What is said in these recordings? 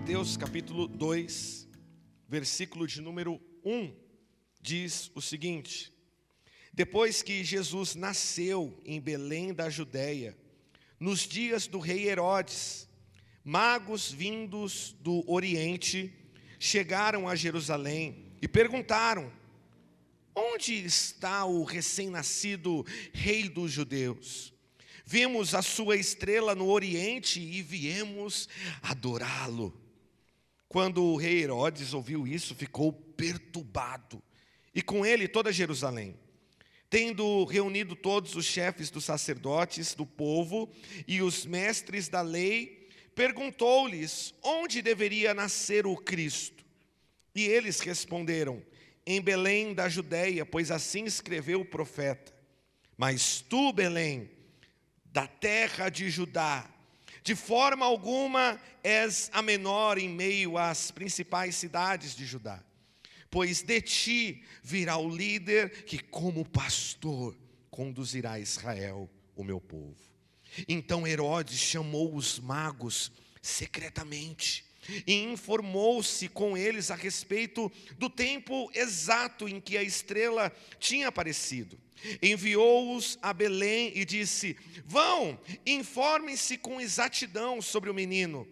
Mateus capítulo 2, versículo de número 1, diz o seguinte: depois que Jesus nasceu em Belém da Judéia, nos dias do rei Herodes, magos vindos do Oriente chegaram a Jerusalém e perguntaram: onde está o recém-nascido rei dos judeus? Vimos a sua estrela no Oriente e viemos adorá-lo. Quando o rei Herodes ouviu isso, ficou perturbado, e com ele toda Jerusalém. Tendo reunido todos os chefes dos sacerdotes do povo e os mestres da lei, perguntou-lhes onde deveria nascer o Cristo. E eles responderam: em Belém da Judéia, pois assim escreveu o profeta. Mas tu, Belém, da terra de Judá, de forma alguma és a menor em meio às principais cidades de Judá, pois de ti virá o líder que, como pastor, conduzirá a Israel, o meu povo. Então Herodes chamou os magos secretamente e informou-se com eles a respeito do tempo exato em que a estrela tinha aparecido. Enviou-os a Belém e disse: vão, informem-se com exatidão sobre o menino.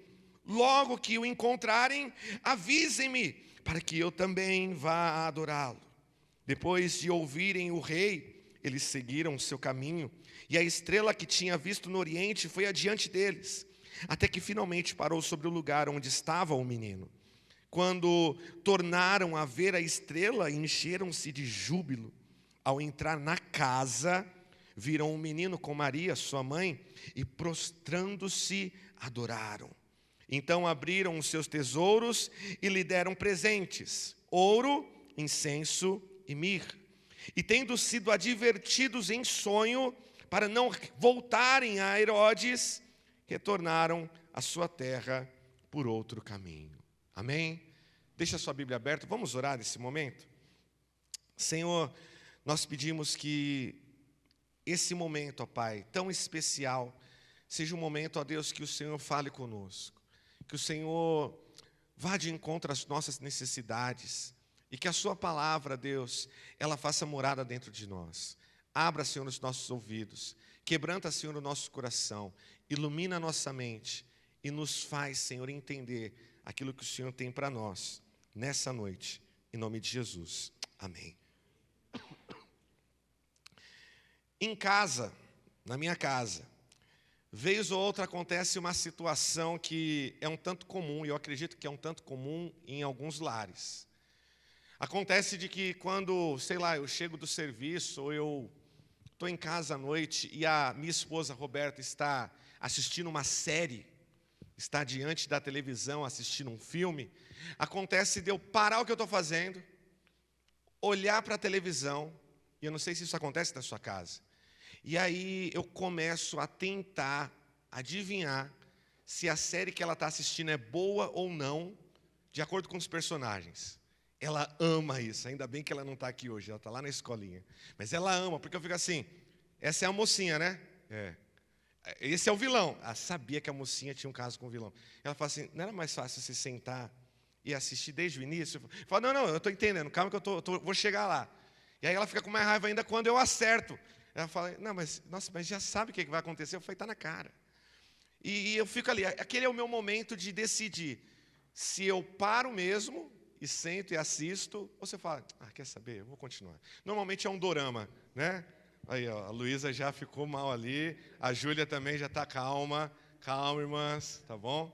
Logo que o encontrarem, avisem-me, para que eu também vá adorá-lo. Depois de ouvirem o rei, eles seguiram o seu caminho, e a estrela que tinha visto no Oriente foi adiante deles, até que finalmente parou sobre o lugar onde estava o menino. Quando tornaram a ver a estrela, encheram-se de júbilo. Ao entrar na casa, viram um menino com Maria, sua mãe, e prostrando-se, adoraram. Então abriram os seus tesouros e lhe deram presentes: ouro, incenso e mirra. E tendo sido advertidos em sonho para não voltarem a Herodes, retornaram à sua terra por outro caminho. Amém? Deixa a sua Bíblia aberta, vamos orar nesse momento? Senhor, nós pedimos que esse momento, ó Pai, tão especial, seja um momento, ó Deus, que o Senhor fale conosco, que o Senhor vá de encontro às nossas necessidades, e que a sua palavra, Deus, ela faça morada dentro de nós. Abra, Senhor, os nossos ouvidos, quebranta, Senhor, o nosso coração, ilumina a nossa mente e nos faz, Senhor, entender aquilo que o Senhor tem para nós nessa noite, em nome de Jesus. Amém. Em casa, na minha casa, vez ou outra acontece uma situação que é um tanto comum, e eu acredito que é um tanto comum em alguns lares. Acontece de que quando, sei lá, eu chego do serviço, ou eu estou em casa à noite e a minha esposa Roberta está assistindo uma série, está diante da televisão assistindo um filme, acontece de eu parar o que eu estou fazendo, olhar para a televisão, e eu não sei se isso acontece na sua casa, e aí eu começo a tentar adivinhar se a série que ela está assistindo é boa ou não, de acordo com os personagens. Ela ama isso, ainda bem que ela não está aqui hoje, ela está lá na escolinha. Mas ela ama, porque eu fico assim, essa é a mocinha, né? Esse é o vilão. Ah, sabia que a mocinha tinha um caso com o vilão. Ela fala assim, não era mais fácil você sentar e assistir desde o início? Eu falo, não, eu estou entendendo, calma que eu vou chegar lá. E aí ela fica com mais raiva ainda quando eu acerto. Ela fala, não, mas já sabe o que vai acontecer? Eu falei, está na cara. E eu fico ali, aquele é o meu momento de decidir se eu paro mesmo e sento e assisto, ou você fala, quer saber, eu vou continuar. Normalmente é um dorama, né? Aí, ó, a Luísa já ficou mal ali, a Júlia também já está calma, irmãs, tá bom?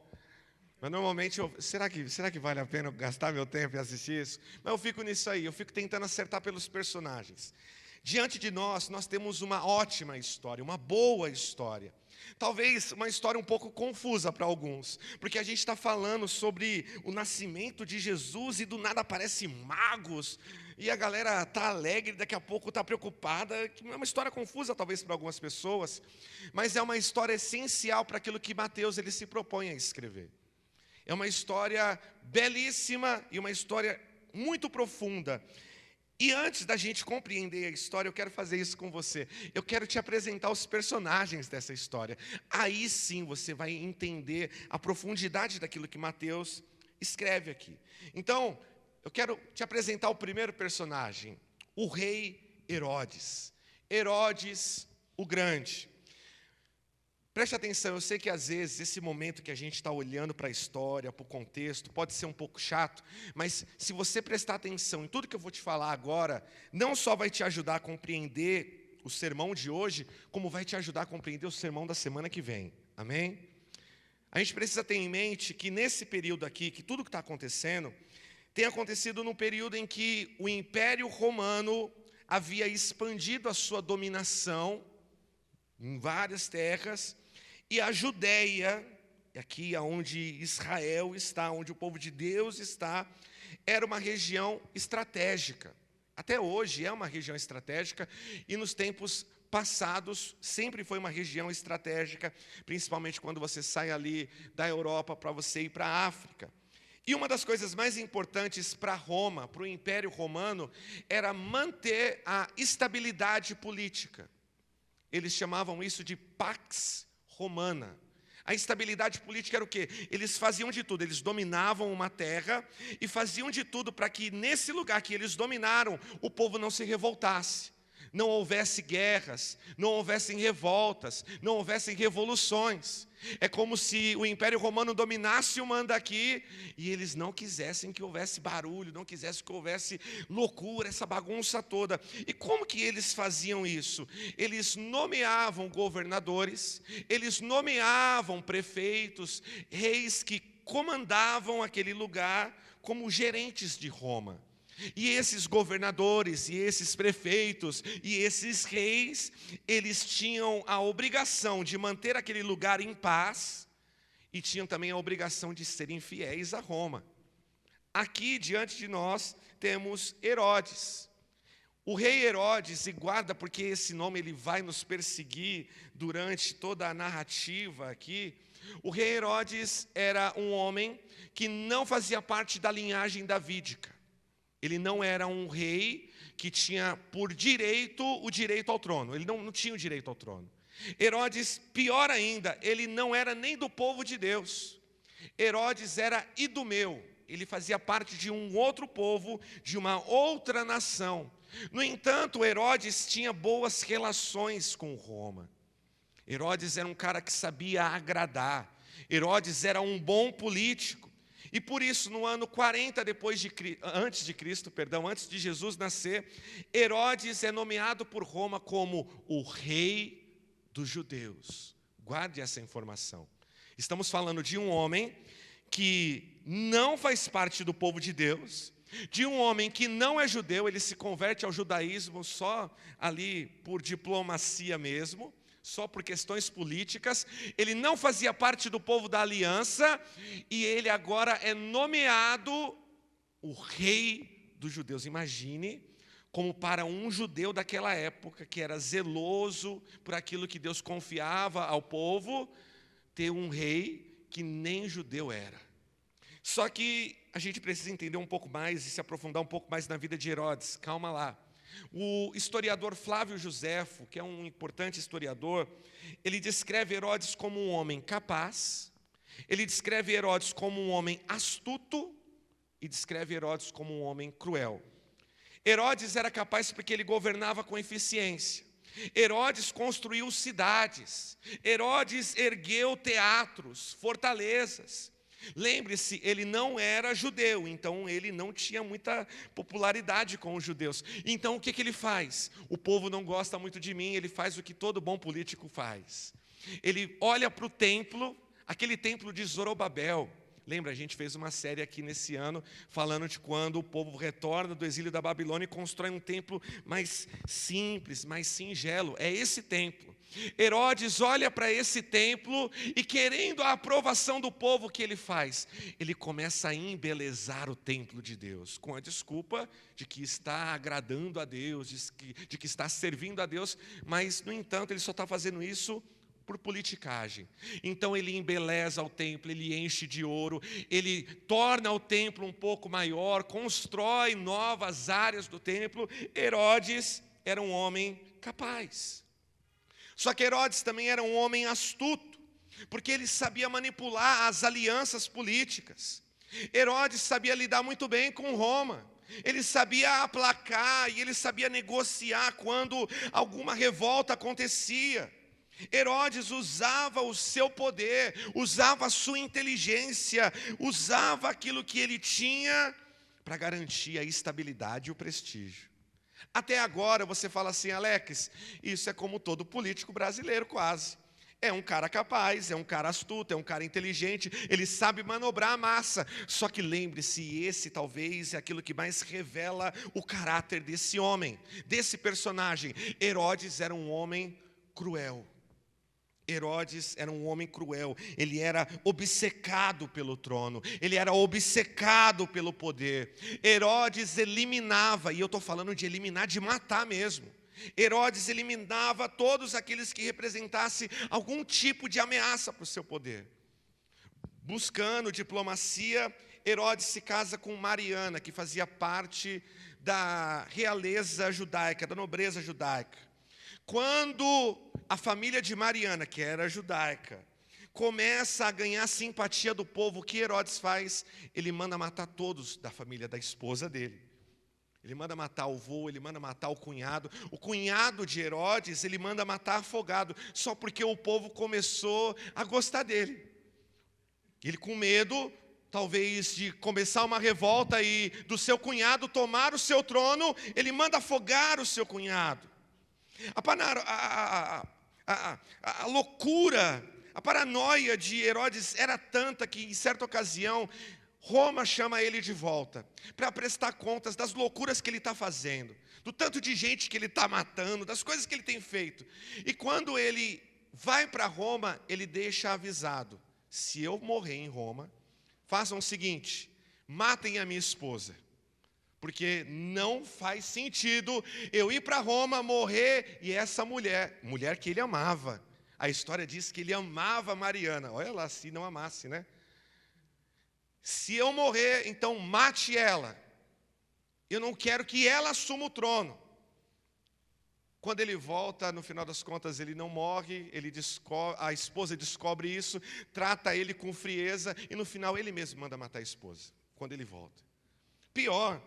Mas normalmente, será que vale a pena gastar meu tempo e assistir isso? Mas eu fico nisso aí, eu fico tentando acertar pelos personagens. Diante de nós temos uma ótima história, uma boa história. Talvez uma história um pouco confusa para alguns, porque a gente está falando sobre o nascimento de Jesus e do nada aparecem magos, e a galera está alegre, daqui a pouco está preocupada. É uma história confusa talvez para algumas pessoas, mas é uma história essencial para aquilo que Mateus ele se propõe a escrever. É uma história belíssima e uma história muito profunda. E antes da gente compreender a história, eu quero fazer isso com você. Eu quero te apresentar os personagens dessa história. Aí sim você vai entender a profundidade daquilo que Mateus escreve aqui. Então, eu quero te apresentar o primeiro personagem, o rei Herodes. Herodes o Grande. Preste atenção, eu sei que às vezes esse momento que a gente está olhando para a história, para o contexto, pode ser um pouco chato, mas se você prestar atenção em tudo que eu vou te falar agora, não só vai te ajudar a compreender o sermão de hoje, como vai te ajudar a compreender o sermão da semana que vem. Amém? A gente precisa ter em mente que nesse período aqui, que tudo que está acontecendo, tem acontecido num período em que o Império Romano havia expandido a sua dominação em várias terras, e a Judéia, aqui onde Israel está, onde o povo de Deus está, era uma região estratégica. Até hoje é uma região estratégica, e nos tempos passados sempre foi uma região estratégica, principalmente quando você sai ali da Europa para você ir para a África. E uma das coisas mais importantes para Roma, para o Império Romano, era manter a estabilidade política. Eles chamavam isso de Pax Romana. A instabilidade política era o quê? Eles faziam de tudo, eles dominavam uma terra e faziam de tudo para que nesse lugar que eles dominaram, o povo não se revoltasse. Não houvesse guerras, não houvessem revoltas, não houvessem revoluções. É como se o Império Romano dominasse o manda aqui e eles não quisessem que houvesse barulho, não quisessem que houvesse loucura, essa bagunça toda. E como que eles faziam isso? Eles nomeavam governadores, eles nomeavam prefeitos, reis que comandavam aquele lugar como gerentes de Roma. E esses governadores, e esses prefeitos, e esses reis, eles tinham a obrigação de manter aquele lugar em paz, e tinham também a obrigação de serem fiéis a Roma. Aqui, diante de nós, temos Herodes. O rei Herodes, e guarda porque esse nome ele vai nos perseguir durante toda a narrativa aqui. O rei Herodes era um homem que não fazia parte da linhagem davídica. Ele não era um rei que tinha por direito o direito ao trono. Ele não tinha o direito ao trono. Herodes, pior ainda, ele não era nem do povo de Deus. Herodes era idumeu. Ele fazia parte de um outro povo, de uma outra nação. No entanto, Herodes tinha boas relações com Roma. Herodes era um cara que sabia agradar. Herodes era um bom político. E por isso, no ano 40 antes de Jesus nascer, Herodes é nomeado por Roma como o rei dos judeus. Guarde essa informação. Estamos falando de um homem que não faz parte do povo de Deus, de um homem que não é judeu, ele se converte ao judaísmo só ali por diplomacia mesmo, só por questões políticas. Ele não fazia parte do povo da aliança e ele agora é nomeado o rei dos judeus. Imagine como para um judeu daquela época, que era zeloso por aquilo que Deus confiava ao povo, ter um rei que nem judeu era. Só que a gente precisa entender um pouco mais e se aprofundar um pouco mais na vida de Herodes. Calma lá. O historiador Flávio Joséfo, que é um importante historiador, ele descreve Herodes como um homem capaz, ele descreve Herodes como um homem astuto e descreve Herodes como um homem cruel. Herodes era capaz porque ele governava com eficiência. Herodes construiu cidades, Herodes ergueu teatros, fortalezas. Lembre-se, ele não era judeu, então ele não tinha muita popularidade com os judeus. Então o que ele faz? O povo não gosta muito de mim, ele faz o que todo bom político faz. Ele olha para o templo, aquele templo de Zorobabel. Lembra, a gente fez uma série aqui nesse ano, falando de quando o povo retorna do exílio da Babilônia e constrói um templo mais simples, mais singelo. É esse templo. Herodes olha para esse templo e, querendo a aprovação do povo, o que ele faz? Ele começa a embelezar o templo de Deus, com a desculpa de que está agradando a Deus, de que está servindo a Deus, mas, no entanto, ele só está fazendo isso por politicagem. Então ele embeleza o templo, ele enche de ouro, ele torna o templo um pouco maior, constrói novas áreas do templo. Herodes era um homem capaz. Só que Herodes também era um homem astuto, porque ele sabia manipular as alianças políticas. Herodes sabia lidar muito bem com Roma. Ele sabia aplacar e ele sabia negociar quando alguma revolta acontecia. Herodes usava o seu poder, usava a sua inteligência, usava aquilo que ele tinha para garantir a estabilidade e o prestígio. Até agora você fala assim: Alex, isso é como todo político brasileiro quase. É um cara capaz, é um cara astuto, é um cara inteligente, ele sabe manobrar a massa. Só que lembre-se, esse talvez é aquilo que mais revela o caráter desse homem, desse personagem. Herodes era um homem cruel. Herodes era um homem cruel, ele era obcecado pelo trono, ele era obcecado pelo poder. Herodes eliminava, e eu estou falando de eliminar, de matar mesmo. Herodes eliminava todos aqueles que representassem algum tipo de ameaça para o seu poder. Buscando diplomacia, Herodes se casa com Mariana, que fazia parte da realeza judaica, da nobreza judaica. Quando a família de Mariana, que era judaica, começa a ganhar simpatia do povo, o que Herodes faz? Ele manda matar todos da família da esposa dele. Ele manda matar o avô, ele manda matar o cunhado. O cunhado de Herodes, ele manda matar afogado, só porque o povo começou a gostar dele. Ele com medo, talvez, de começar uma revolta e do seu cunhado tomar o seu trono, ele manda afogar o seu cunhado. A loucura, a paranoia de Herodes era tanta que, em certa ocasião, Roma chama ele de volta para prestar contas das loucuras que ele está fazendo, do tanto de gente que ele está matando, das coisas que ele tem feito. E quando ele vai para Roma, ele deixa avisado: se eu morrer em Roma, façam o seguinte, matem a minha esposa. Porque não faz sentido eu ir para Roma, morrer, e essa mulher que ele amava. A história diz que ele amava Mariana. Olha lá, se não amasse, né? Se eu morrer, então mate ela. Eu não quero que ela assuma o trono. Quando ele volta, no final das contas, ele não morre, a esposa descobre isso, trata ele com frieza, e no final ele mesmo manda matar a esposa, quando ele volta. Pior,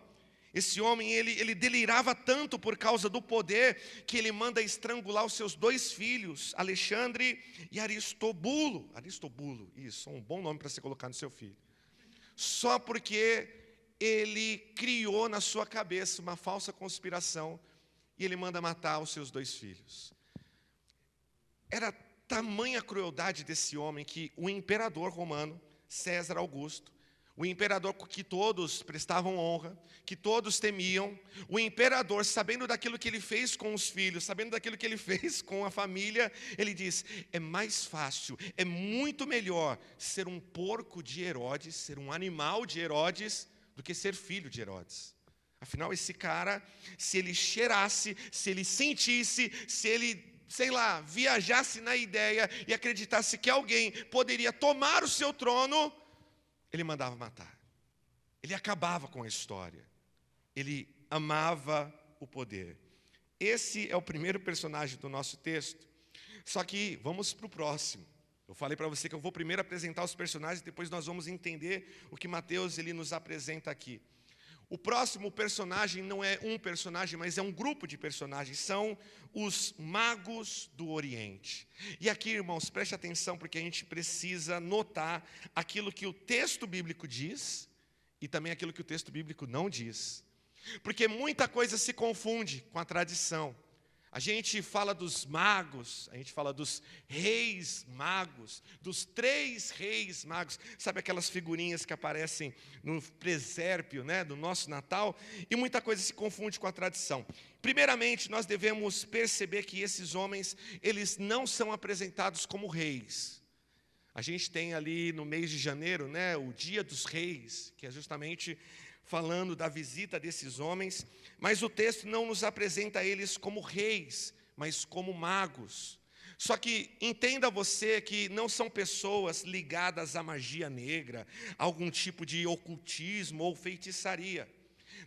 esse homem, ele delirava tanto por causa do poder, que ele manda estrangular os seus 2 filhos, Alexandre e Aristobulo. Aristobulo, isso, um bom nome para você colocar no seu filho. Só porque ele criou na sua cabeça uma falsa conspiração, e ele manda matar os seus 2 filhos. Era tamanha a crueldade desse homem, que o imperador romano, César Augusto, o imperador que todos prestavam honra, que todos temiam, o imperador, sabendo daquilo que ele fez com os filhos, sabendo daquilo que ele fez com a família, ele diz: é mais fácil, é muito melhor ser um porco de Herodes, ser um animal de Herodes, do que ser filho de Herodes. Afinal, esse cara, se ele cheirasse, se ele sentisse, se ele, viajasse na ideia e acreditasse que alguém poderia tomar o seu trono, ele mandava matar. Ele acabava com a história. Ele amava o poder. Esse é o primeiro personagem do nosso texto. Só que vamos para o próximo. Eu falei para você que eu vou primeiro apresentar os personagens, depois nós vamos entender o que Mateus ele nos apresenta aqui. O próximo personagem não é um personagem, mas é um grupo de personagens. São os magos do Oriente. E aqui, irmãos, preste atenção, porque a gente precisa notar aquilo que o texto bíblico diz e também aquilo que o texto bíblico não diz. Porque muita coisa se confunde com a tradição. A gente fala dos magos, a gente fala dos reis magos, dos 3 reis magos. Sabe aquelas figurinhas que aparecem no presépio, né, do nosso Natal? E muita coisa se confunde com a tradição. Primeiramente, nós devemos perceber que esses homens, eles não são apresentados como reis. A gente tem ali no mês de janeiro, né, o Dia dos Reis, que é justamente falando da visita desses homens, mas o texto não nos apresenta eles como reis, mas como magos. Só que entenda você que não são pessoas ligadas à magia negra, a algum tipo de ocultismo ou feitiçaria.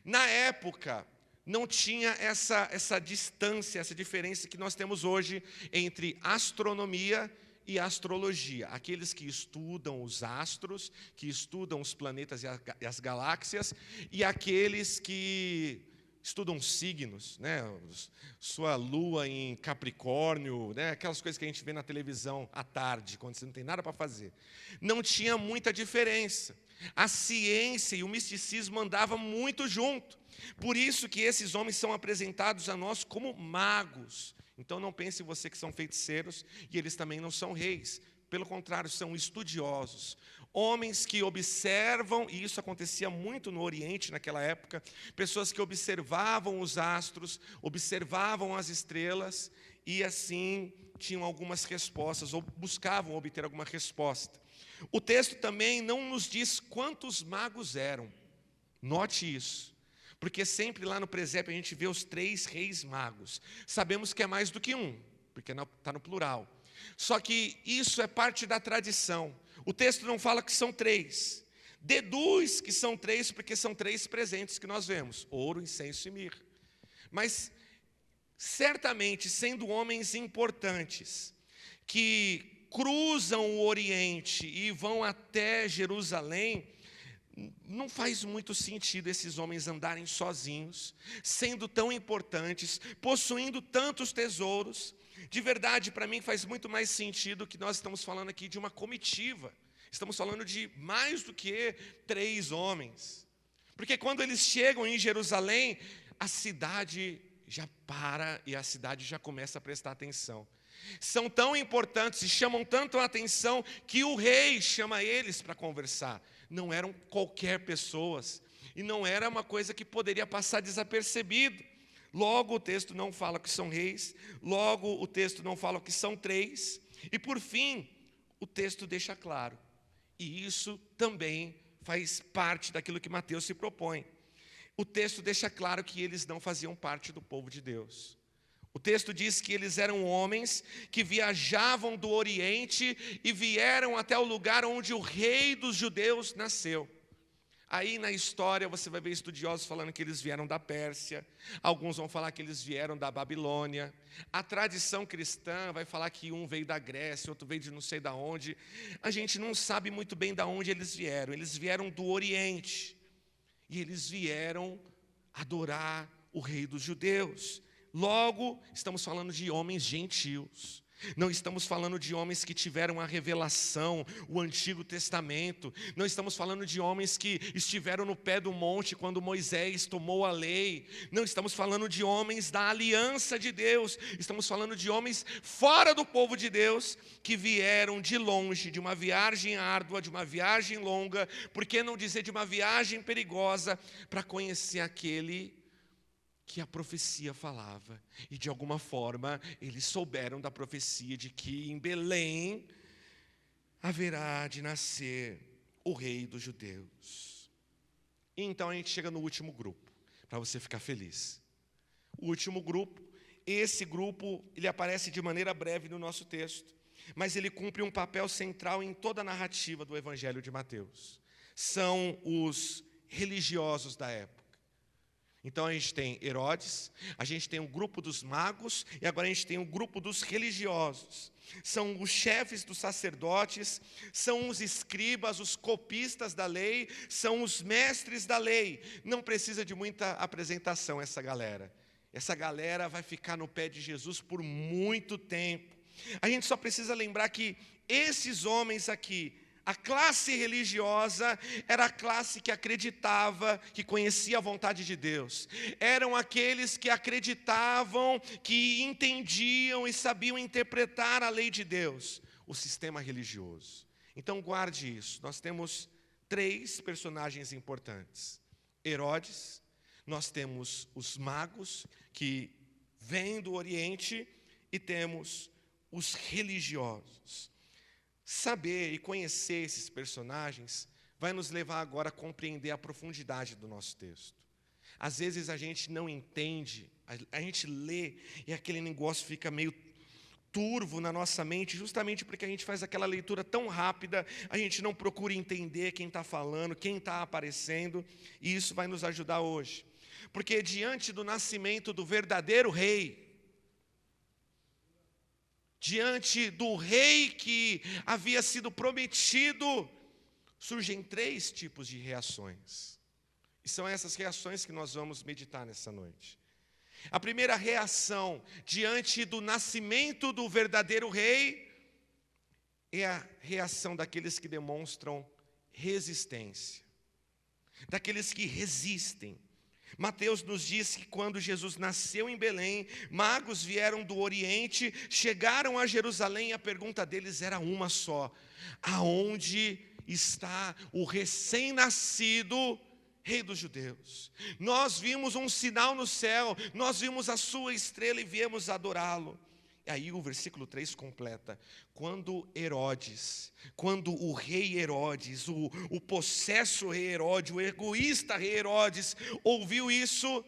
Na época, não tinha essa distância, essa diferença que nós temos hoje entre astronomia e astrologia. Aqueles que estudam os astros, que estudam os planetas e as galáxias, e aqueles que estudam signos, né? Sua lua em Capricórnio, né? Aquelas coisas que a gente vê na televisão à tarde, quando você não tem nada para fazer. Não tinha muita diferença. A ciência e o misticismo andavam muito junto. Por isso que esses homens são apresentados a nós como magos. Então não pense você que são feiticeiros, e eles também não são reis. Pelo contrário, são estudiosos. Homens que observam, e isso acontecia muito no Oriente naquela época, pessoas que observavam os astros, observavam as estrelas, e assim tinham algumas respostas, ou buscavam obter alguma resposta. O texto também não nos diz quantos magos eram. Note isso. Porque sempre lá no presépio a gente vê os 3 reis magos. Sabemos que é mais do que um, porque está no plural. Só que isso é parte da tradição. O texto não fala que são 3. Deduz que são 3 porque são 3 presentes que nós vemos: ouro, incenso e mirra. Mas certamente, sendo homens importantes, que cruzam o Oriente e vão até Jerusalém, não faz muito sentido esses homens andarem sozinhos, sendo tão importantes, possuindo tantos tesouros. De verdade, para mim faz muito mais sentido que nós estamos falando aqui de uma comitiva. Estamos falando de mais do que 3 homens. Porque quando eles chegam em Jerusalém, a cidade já para e a cidade já começa a prestar atenção. São tão importantes e chamam tanto a atenção que o rei chama eles para conversar. Não eram qualquer pessoas, e não era uma coisa que poderia passar desapercebido. Logo o texto não fala que são reis, logo o texto não fala que são 3, e por fim, o texto deixa claro, e isso também faz parte daquilo que Mateus se propõe. O texto deixa claro que eles não faziam parte do povo de Deus. O texto diz que eles eram homens que viajavam do Oriente e vieram até o lugar onde o rei dos judeus nasceu. Aí na história você vai ver estudiosos falando que eles vieram da Pérsia, alguns vão falar que eles vieram da Babilônia. A tradição cristã vai falar que um veio da Grécia, outro veio de não sei de onde. A gente não sabe muito bem de onde eles vieram do Oriente. E eles vieram adorar o rei dos judeus. Logo, estamos falando de homens gentios. Não estamos falando de homens que tiveram a revelação, o Antigo Testamento. Não estamos falando de homens que estiveram no pé do monte quando Moisés tomou a lei. Não estamos falando de homens da aliança de Deus. Estamos falando de homens fora do povo de Deus, que vieram de longe, de uma viagem árdua, de uma viagem longa, por que não dizer de uma viagem perigosa, para conhecer aquele que a profecia falava. E de alguma forma eles souberam da profecia de que em Belém haverá de nascer o rei dos judeus. E então a gente chega no último grupo, para você ficar feliz. O último grupo, esse grupo, ele aparece de maneira breve no nosso texto, mas ele cumpre um papel central em toda a narrativa do Evangelho de Mateus. São os religiosos da época. Então a gente tem Herodes, a gente tem o grupo dos magos, e agora a gente tem o grupo dos religiosos. São os chefes dos sacerdotes, são os escribas, os copistas da lei, são os mestres da lei. Não precisa de muita apresentação essa galera. Essa galera vai ficar no pé de Jesus por muito tempo. A gente só precisa lembrar que esses homens aqui, a classe religiosa era a classe que acreditava, que conhecia a vontade de Deus. Eram aqueles que acreditavam, que entendiam e sabiam interpretar a lei de Deus, o sistema religioso. Então guarde isso, nós temos 3 personagens importantes. Herodes, nós temos os magos, que vêm do Oriente, e temos os religiosos. Saber e conhecer esses personagens vai nos levar agora a compreender a profundidade do nosso texto. Às vezes a gente não entende, a gente lê e aquele negócio fica meio turvo na nossa mente, justamente porque a gente faz aquela leitura tão rápida, a gente não procura entender quem está falando, quem está aparecendo, e isso vai nos ajudar hoje. Porque diante do nascimento do verdadeiro rei, diante do rei que havia sido prometido, surgem 3 tipos de reações. E são essas reações que nós vamos meditar nessa noite. A primeira reação diante do nascimento do verdadeiro rei é a reação daqueles que demonstram resistência, daqueles que resistem. Mateus nos diz que quando Jesus nasceu em Belém, magos vieram do Oriente, chegaram a Jerusalém e a pergunta deles era uma só: aonde está o recém-nascido Rei dos Judeus? Nós vimos um sinal no céu, nós vimos a sua estrela e viemos adorá-lo. E aí o versículo 3 completa: quando o rei Herodes, o possesso rei Herodes, o egoísta rei Herodes, ouviu isso,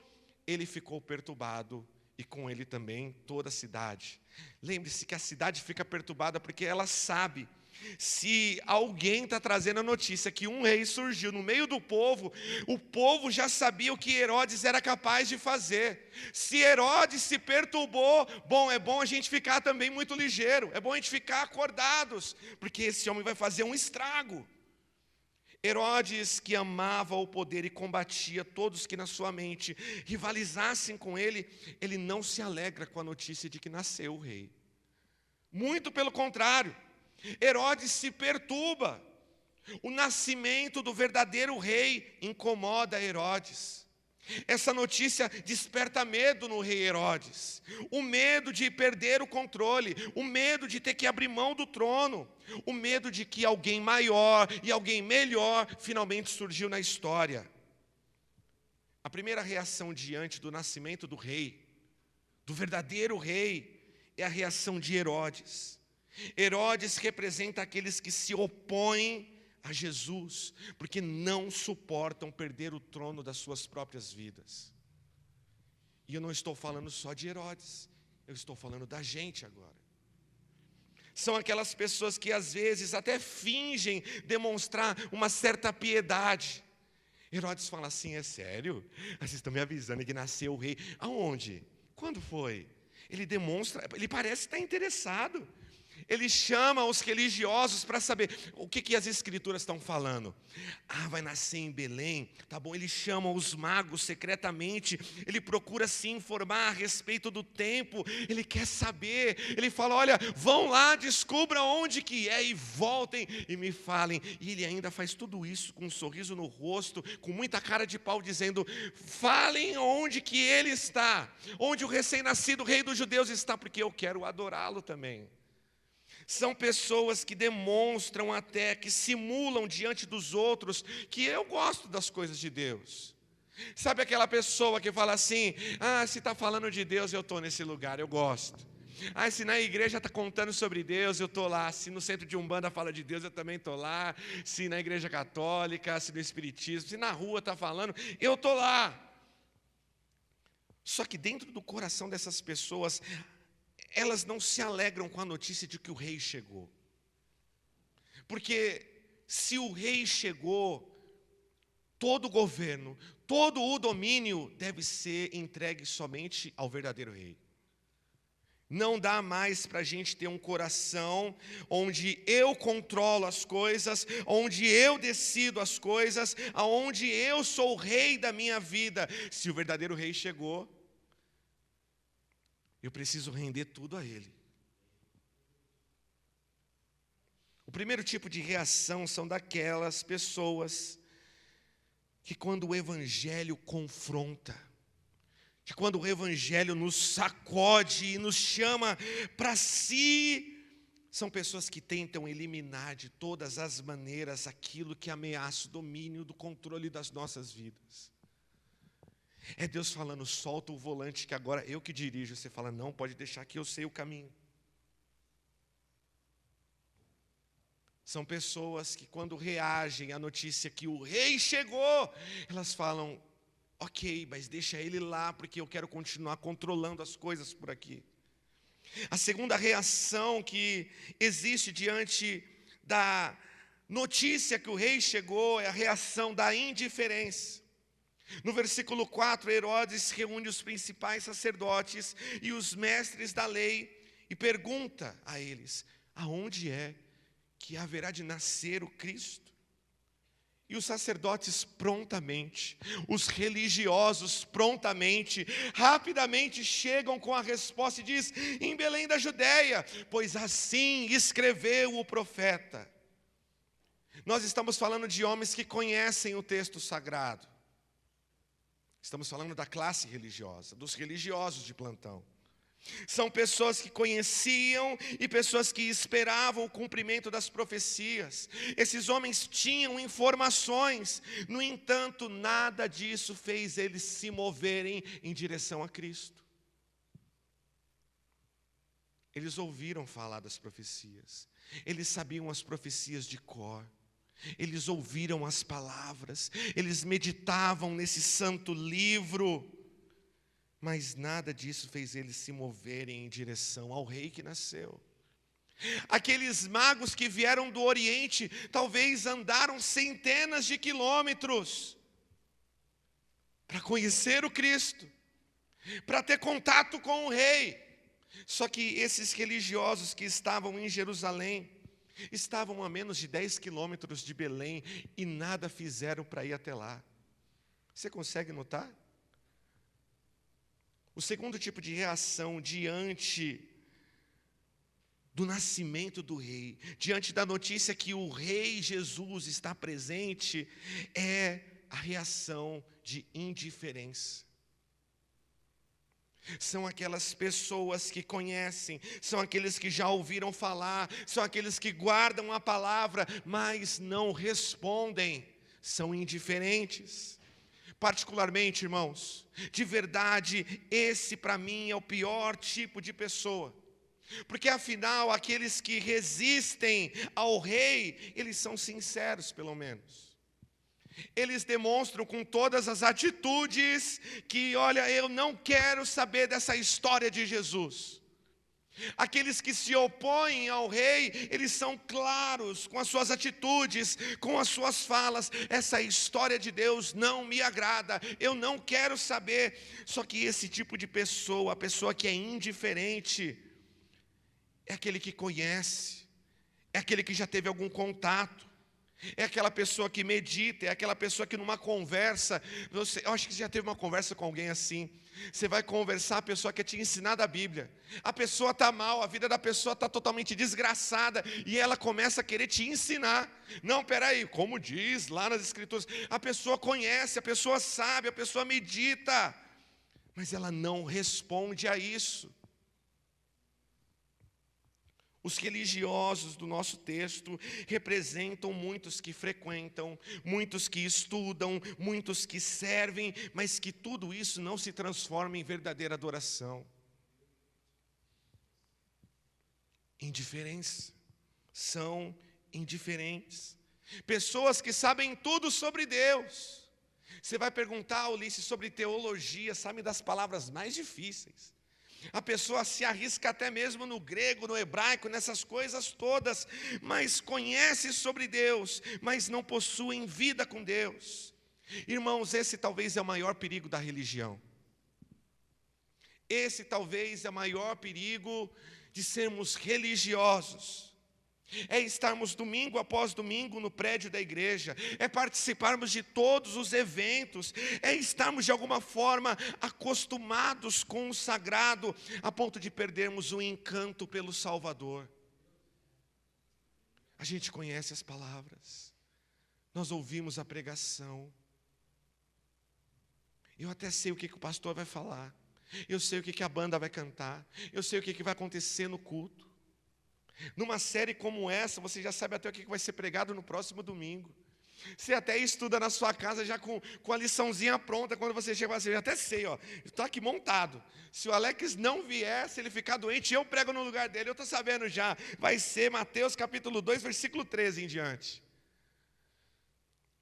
ele ficou perturbado, e com ele também toda a cidade. Lembre-se que a cidade fica perturbada porque ela sabe, se alguém está trazendo a notícia que um rei surgiu no meio do povo, o povo já sabia o que Herodes era capaz de fazer. Se Herodes se perturbou, é bom a gente ficar também muito ligeiro, é bom a gente ficar acordados, porque esse homem vai fazer um estrago. Herodes, que amava o poder e combatia todos que na sua mente rivalizassem com ele, ele não se alegra com a notícia de que nasceu o rei. Muito pelo contrário, Herodes se perturba. O nascimento do verdadeiro rei incomoda Herodes. Essa notícia desperta medo no rei Herodes. O medo de perder o controle, o medo de ter que abrir mão do trono, o medo de que alguém maior e alguém melhor finalmente surgiu na história. A primeira reação diante do nascimento do rei, do verdadeiro rei, é a reação de Herodes. Herodes representa aqueles que se opõem a Jesus, porque não suportam perder o trono das suas próprias vidas. E eu não estou falando só de Herodes, eu estou falando da gente agora. São aquelas pessoas que às vezes até fingem demonstrar uma certa piedade. Herodes fala assim: é sério? Vocês estão me avisando que nasceu o rei. Aonde? Quando foi? Ele demonstra, ele parece estar interessado. Ele chama os religiosos para saber o que as escrituras estão falando. Vai nascer em Belém, tá bom? Ele chama os magos secretamente, ele procura se informar a respeito do tempo, ele quer saber, ele fala: olha, vão lá, descubram onde que é e voltem e me falem. E ele ainda faz tudo isso com um sorriso no rosto, com muita cara de pau, dizendo: falem onde que ele está, onde o recém-nascido rei dos judeus está, porque eu quero adorá-lo também. São pessoas que demonstram até, que simulam diante dos outros, que eu gosto das coisas de Deus. Sabe aquela pessoa que fala assim: se está falando de Deus, eu estou nesse lugar, eu gosto. Se na igreja está contando sobre Deus, eu estou lá. Se no centro de Umbanda fala de Deus, eu também estou lá. Se na igreja católica, se no espiritismo, se na rua está falando, eu estou lá. Só que dentro do coração dessas pessoas, elas não se alegram com a notícia de que o rei chegou. Porque se o rei chegou, todo o governo, todo o domínio deve ser entregue somente ao verdadeiro rei. Não dá mais para a gente ter um coração onde eu controlo as coisas, onde eu decido as coisas, onde eu sou o rei da minha vida. Se o verdadeiro rei chegou, eu preciso render tudo a ele. O primeiro tipo de reação são daquelas pessoas que, quando o evangelho confronta, que quando o evangelho nos sacode e nos chama para si, são pessoas que tentam eliminar de todas as maneiras aquilo que ameaça o domínio do controle das nossas vidas. É Deus falando: solta o volante que agora eu que dirijo. Você fala: não, pode deixar que eu sei o caminho. São pessoas que, quando reagem à notícia que o rei chegou, elas falam: ok, mas deixa ele lá, porque eu quero continuar controlando as coisas por aqui. A segunda reação que existe diante da notícia que o rei chegou é a reação da indiferença. No versículo 4, Herodes reúne os principais sacerdotes e os mestres da lei e pergunta a eles: aonde é que haverá de nascer o Cristo? E os sacerdotes prontamente, os religiosos prontamente, rapidamente chegam com a resposta e diz: em Belém da Judéia, pois assim escreveu o profeta. Nós estamos falando de homens que conhecem o texto sagrado. Estamos falando da classe religiosa, dos religiosos de plantão. São pessoas que conheciam e pessoas que esperavam o cumprimento das profecias. Esses homens tinham informações, no entanto, nada disso fez eles se moverem em direção a Cristo. Eles ouviram falar das profecias, eles sabiam as profecias de cor. Eles ouviram as palavras, eles meditavam nesse santo livro, mas nada disso fez eles se moverem em direção ao rei que nasceu. Aqueles magos que vieram do Oriente, talvez andaram centenas de quilômetros para conhecer o Cristo, para ter contato com o rei. Só que esses religiosos que estavam em Jerusalém, estavam a menos de 10 quilômetros de Belém e nada fizeram para ir até lá. Você consegue notar? O segundo tipo de reação diante do nascimento do rei, diante da notícia que o rei Jesus está presente, é a reação de indiferença. São aquelas pessoas que conhecem, são aqueles que já ouviram falar, são aqueles que guardam a palavra, mas não respondem, são indiferentes. Particularmente, irmãos, de verdade, esse para mim é o pior tipo de pessoa. Porque afinal, aqueles que resistem ao rei, eles são sinceros pelo menos. Eles demonstram com todas as atitudes que, olha, eu não quero saber dessa história de Jesus. Aqueles que se opõem ao rei, eles são claros com as suas atitudes, com as suas falas. Essa história de Deus não me agrada, eu não quero saber. Só que esse tipo de pessoa, a pessoa que é indiferente, é aquele que conhece, é aquele que já teve algum contato. É aquela pessoa que medita, é aquela pessoa que numa conversa, eu acho que você já teve uma conversa com alguém assim, você vai conversar, a pessoa quer te ensinar da Bíblia, a pessoa está mal, a vida da pessoa está totalmente desgraçada, e ela começa a querer te ensinar. Não, peraí, como diz lá nas Escrituras, a pessoa conhece, a pessoa sabe, a pessoa medita, mas ela não responde a isso. Os religiosos do nosso texto representam muitos que frequentam, muitos que estudam, muitos que servem, mas que tudo isso não se transforma em verdadeira adoração. Indiferença, são indiferentes. Pessoas que sabem tudo sobre Deus. Você vai perguntar, Ulisses, sobre teologia, sabe das palavras mais difíceis. A pessoa se arrisca até mesmo no grego, no hebraico, nessas coisas todas, mas conhece sobre Deus, mas não possuem vida com Deus. Irmãos, esse talvez é o maior perigo da religião. Esse talvez é o maior perigo de sermos religiosos. É estarmos domingo após domingo no prédio da igreja, é participarmos de todos os eventos, é estarmos de alguma forma acostumados com o sagrado, a ponto de perdermos o encanto pelo Salvador. A gente conhece as palavras, nós ouvimos a pregação, eu até sei o que o pastor vai falar, eu sei o que a banda vai cantar, eu sei o que vai acontecer no culto. Numa série como essa, você já sabe até o que vai ser pregado no próximo domingo. Você até estuda na sua casa já com a liçãozinha pronta. Quando você chega, você já até sei, estou aqui montado. Se o Alex não vier, se ele ficar doente, eu prego no lugar dele. Eu estou sabendo já, vai ser Mateus capítulo 2, versículo 13 em diante.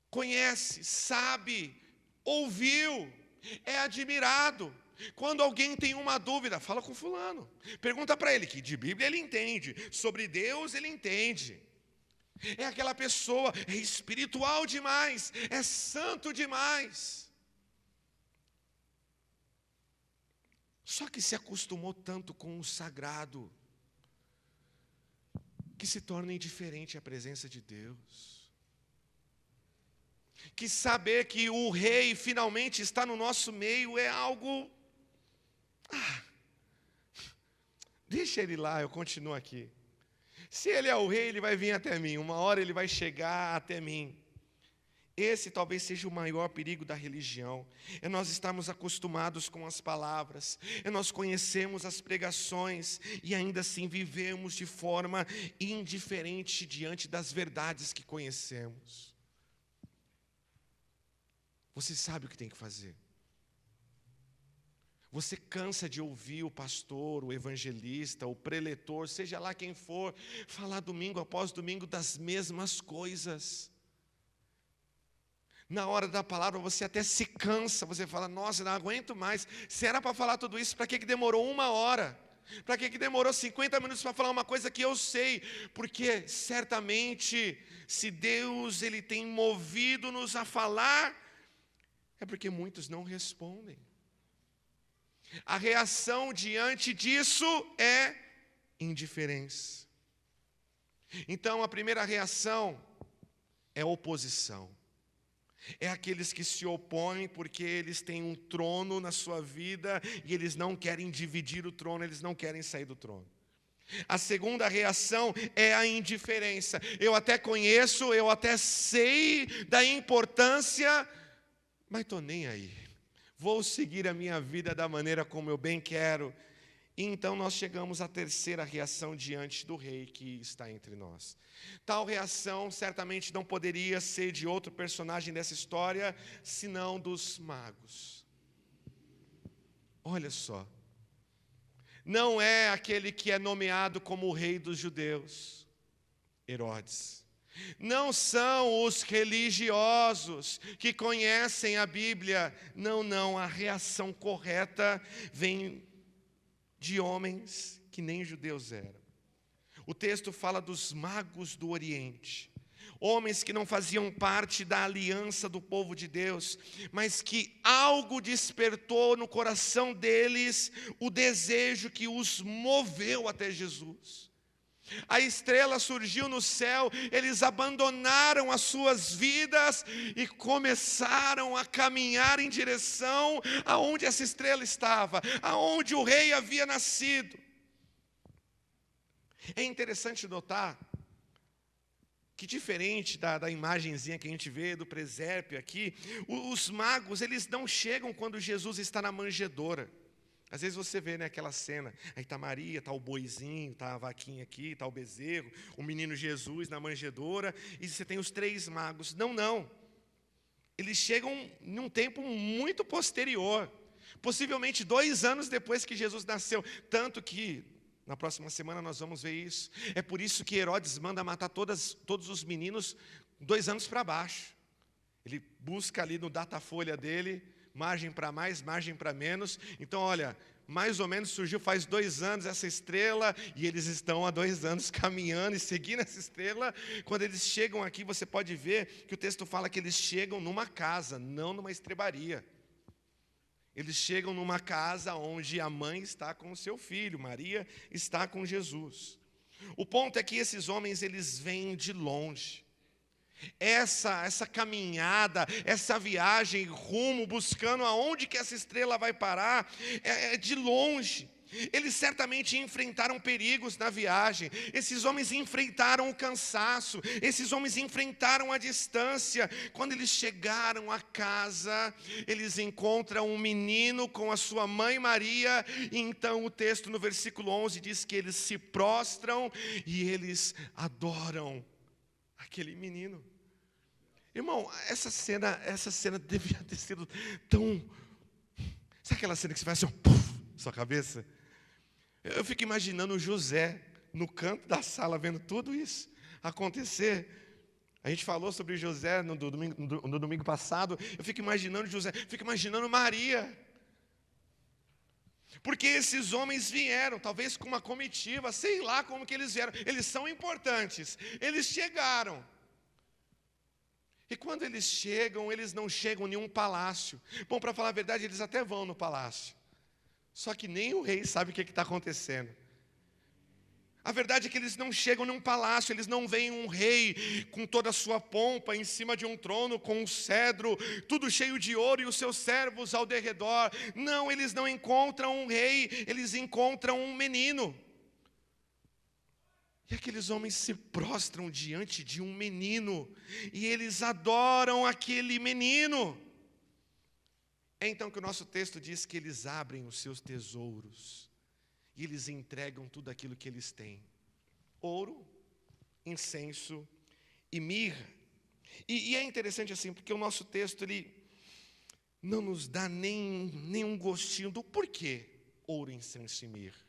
Conhece, sabe, ouviu, é admirado. Quando alguém tem uma dúvida, fala com fulano. Pergunta para ele, que de Bíblia ele entende, sobre Deus ele entende. É aquela pessoa, é espiritual demais, é santo demais. Só que se acostumou tanto com o sagrado, que se torna indiferente à presença de Deus. Que saber que o rei finalmente está no nosso meio é algo... deixa ele lá, eu continuo aqui. Se ele é o rei, ele vai vir até mim. Uma hora ele vai chegar até mim. Esse talvez seja o maior perigo da religião. É nós estarmos acostumados com as palavras. É nós conhecemos as pregações e ainda assim vivemos de forma indiferente diante das verdades que conhecemos. Você sabe o que tem que fazer. Você cansa de ouvir o pastor, o evangelista, o preletor, seja lá quem for, falar domingo após domingo das mesmas coisas. Na hora da palavra você até se cansa, você fala, nossa, não aguento mais. Se era para falar tudo isso, para que demorou 1 hora? Para que demorou 50 minutos para falar uma coisa que eu sei? Porque certamente, se Deus ele tem movido-nos a falar, é porque muitos não respondem. A reação diante disso é indiferença. Então, a primeira reação é oposição. É aqueles que se opõem porque eles têm um trono na sua vida e eles não querem dividir o trono, eles não querem sair do trono. A segunda reação é a indiferença. Eu até conheço, eu até sei da importância, mas estou nem aí. Vou seguir a minha vida da maneira como eu bem quero. E então nós chegamos à terceira reação diante do rei que está entre nós. Tal reação certamente não poderia ser de outro personagem dessa história, senão dos magos. Olha só. Não é aquele que é nomeado como o rei dos judeus, Herodes. Não são os religiosos que conhecem a Bíblia. Não, a reação correta vem de homens que nem judeus eram. O texto fala dos magos do Oriente. Homens que não faziam parte da aliança do povo de Deus, mas que algo despertou no coração deles o desejo que os moveu até Jesus. A estrela surgiu no céu, eles abandonaram as suas vidas e começaram a caminhar em direção aonde essa estrela estava, aonde o rei havia nascido. É interessante notar que, diferente da imagenzinha que a gente vê do presépio aqui, os magos, eles não chegam quando Jesus está na manjedoura. Às vezes você vê, né, aquela cena, aí está Maria, está o boizinho, está a vaquinha aqui, está o bezerro, o menino Jesus na manjedoura, e você tem os 3 magos. Não. Eles chegam num tempo muito posterior, possivelmente 2 anos depois que Jesus nasceu, tanto que na próxima semana nós vamos ver isso. É por isso que Herodes manda matar todos os meninos 2 anos para baixo. Ele busca ali no datafolha dele, margem para mais, margem para menos. Então, olha, mais ou menos surgiu faz 2 anos essa estrela, e eles estão há 2 anos caminhando e seguindo essa estrela. Quando eles chegam aqui, você pode ver que o texto fala que eles chegam numa casa, não numa estrebaria. Eles chegam numa casa onde a mãe está com o seu filho, Maria está com Jesus. O ponto é que esses homens, eles vêm de longe. Essa caminhada, essa viagem rumo, buscando aonde que essa estrela vai parar, é de longe. Eles certamente enfrentaram perigos na viagem. Esses homens enfrentaram o cansaço. Esses homens enfrentaram a distância. Quando eles chegaram à casa, eles encontram um menino com a sua mãe Maria. E então o texto no versículo 11 diz que eles se prostram e eles adoram aquele menino. Irmão, essa cena devia ter sido tão... Sabe aquela cena que você faz assim, puf, sua cabeça? Eu fico imaginando o José no canto da sala, vendo tudo isso acontecer. A gente falou sobre José no domingo passado. Eu fico imaginando José, fico imaginando Maria. Porque esses homens vieram, talvez com uma comitiva, sei lá como que eles vieram. Eles são importantes, eles chegaram. E quando eles chegam, eles não chegam em nenhum palácio. Bom, para falar a verdade, eles até vão no palácio. Só que nem o rei sabe o que está acontecendo. A verdade é que eles não chegam num palácio, eles não veem um rei com toda a sua pompa em cima de um trono, com um cedro, tudo cheio de ouro e os seus servos ao derredor. Não, eles não encontram um rei, eles encontram um menino. E aqueles homens se prostram diante de um menino, e eles adoram aquele menino. É então que o nosso texto diz que eles abrem os seus tesouros, e eles entregam tudo aquilo que eles têm: ouro, incenso e mirra. E é interessante assim, porque o nosso texto ele não nos dá nenhum gostinho do porquê ouro, incenso e mirra.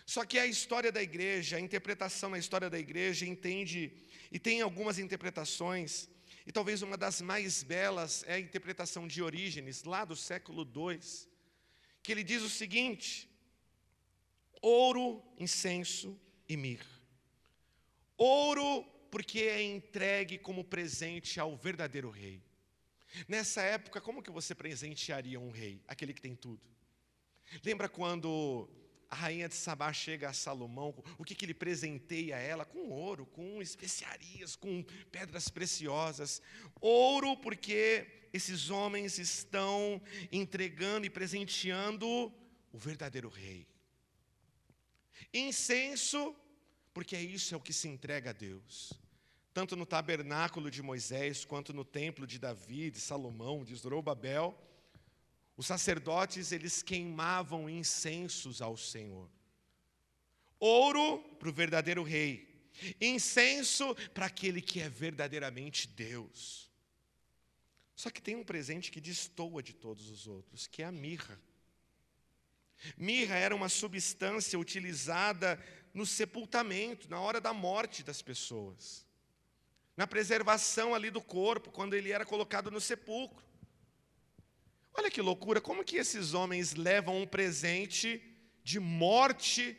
Só que a história da igreja, a interpretação na história da igreja entende, e tem algumas interpretações, e talvez uma das mais belas é a interpretação de Orígenes, lá do século II, que ele diz o seguinte: ouro, incenso e mirra. Ouro, porque é entregue como presente ao verdadeiro rei. Nessa época, como que você presentearia um rei? Aquele que tem tudo. Lembra quando a rainha de Sabá chega a Salomão, o que ele presenteia a ela? Com ouro, com especiarias, com pedras preciosas. Ouro, porque esses homens estão entregando e presenteando o verdadeiro rei. Incenso, porque isso é o que se entrega a Deus. Tanto no tabernáculo de Moisés, quanto no templo de Davi, de Salomão, de Zorobabel, os sacerdotes, eles queimavam incensos ao Senhor. Ouro para o verdadeiro rei. Incenso para aquele que é verdadeiramente Deus. Só que tem um presente que destoa de todos os outros, que é a mirra. Mirra era uma substância utilizada no sepultamento, na hora da morte das pessoas. Na preservação ali do corpo, quando ele era colocado no sepulcro. Olha que loucura, como que esses homens levam um presente de morte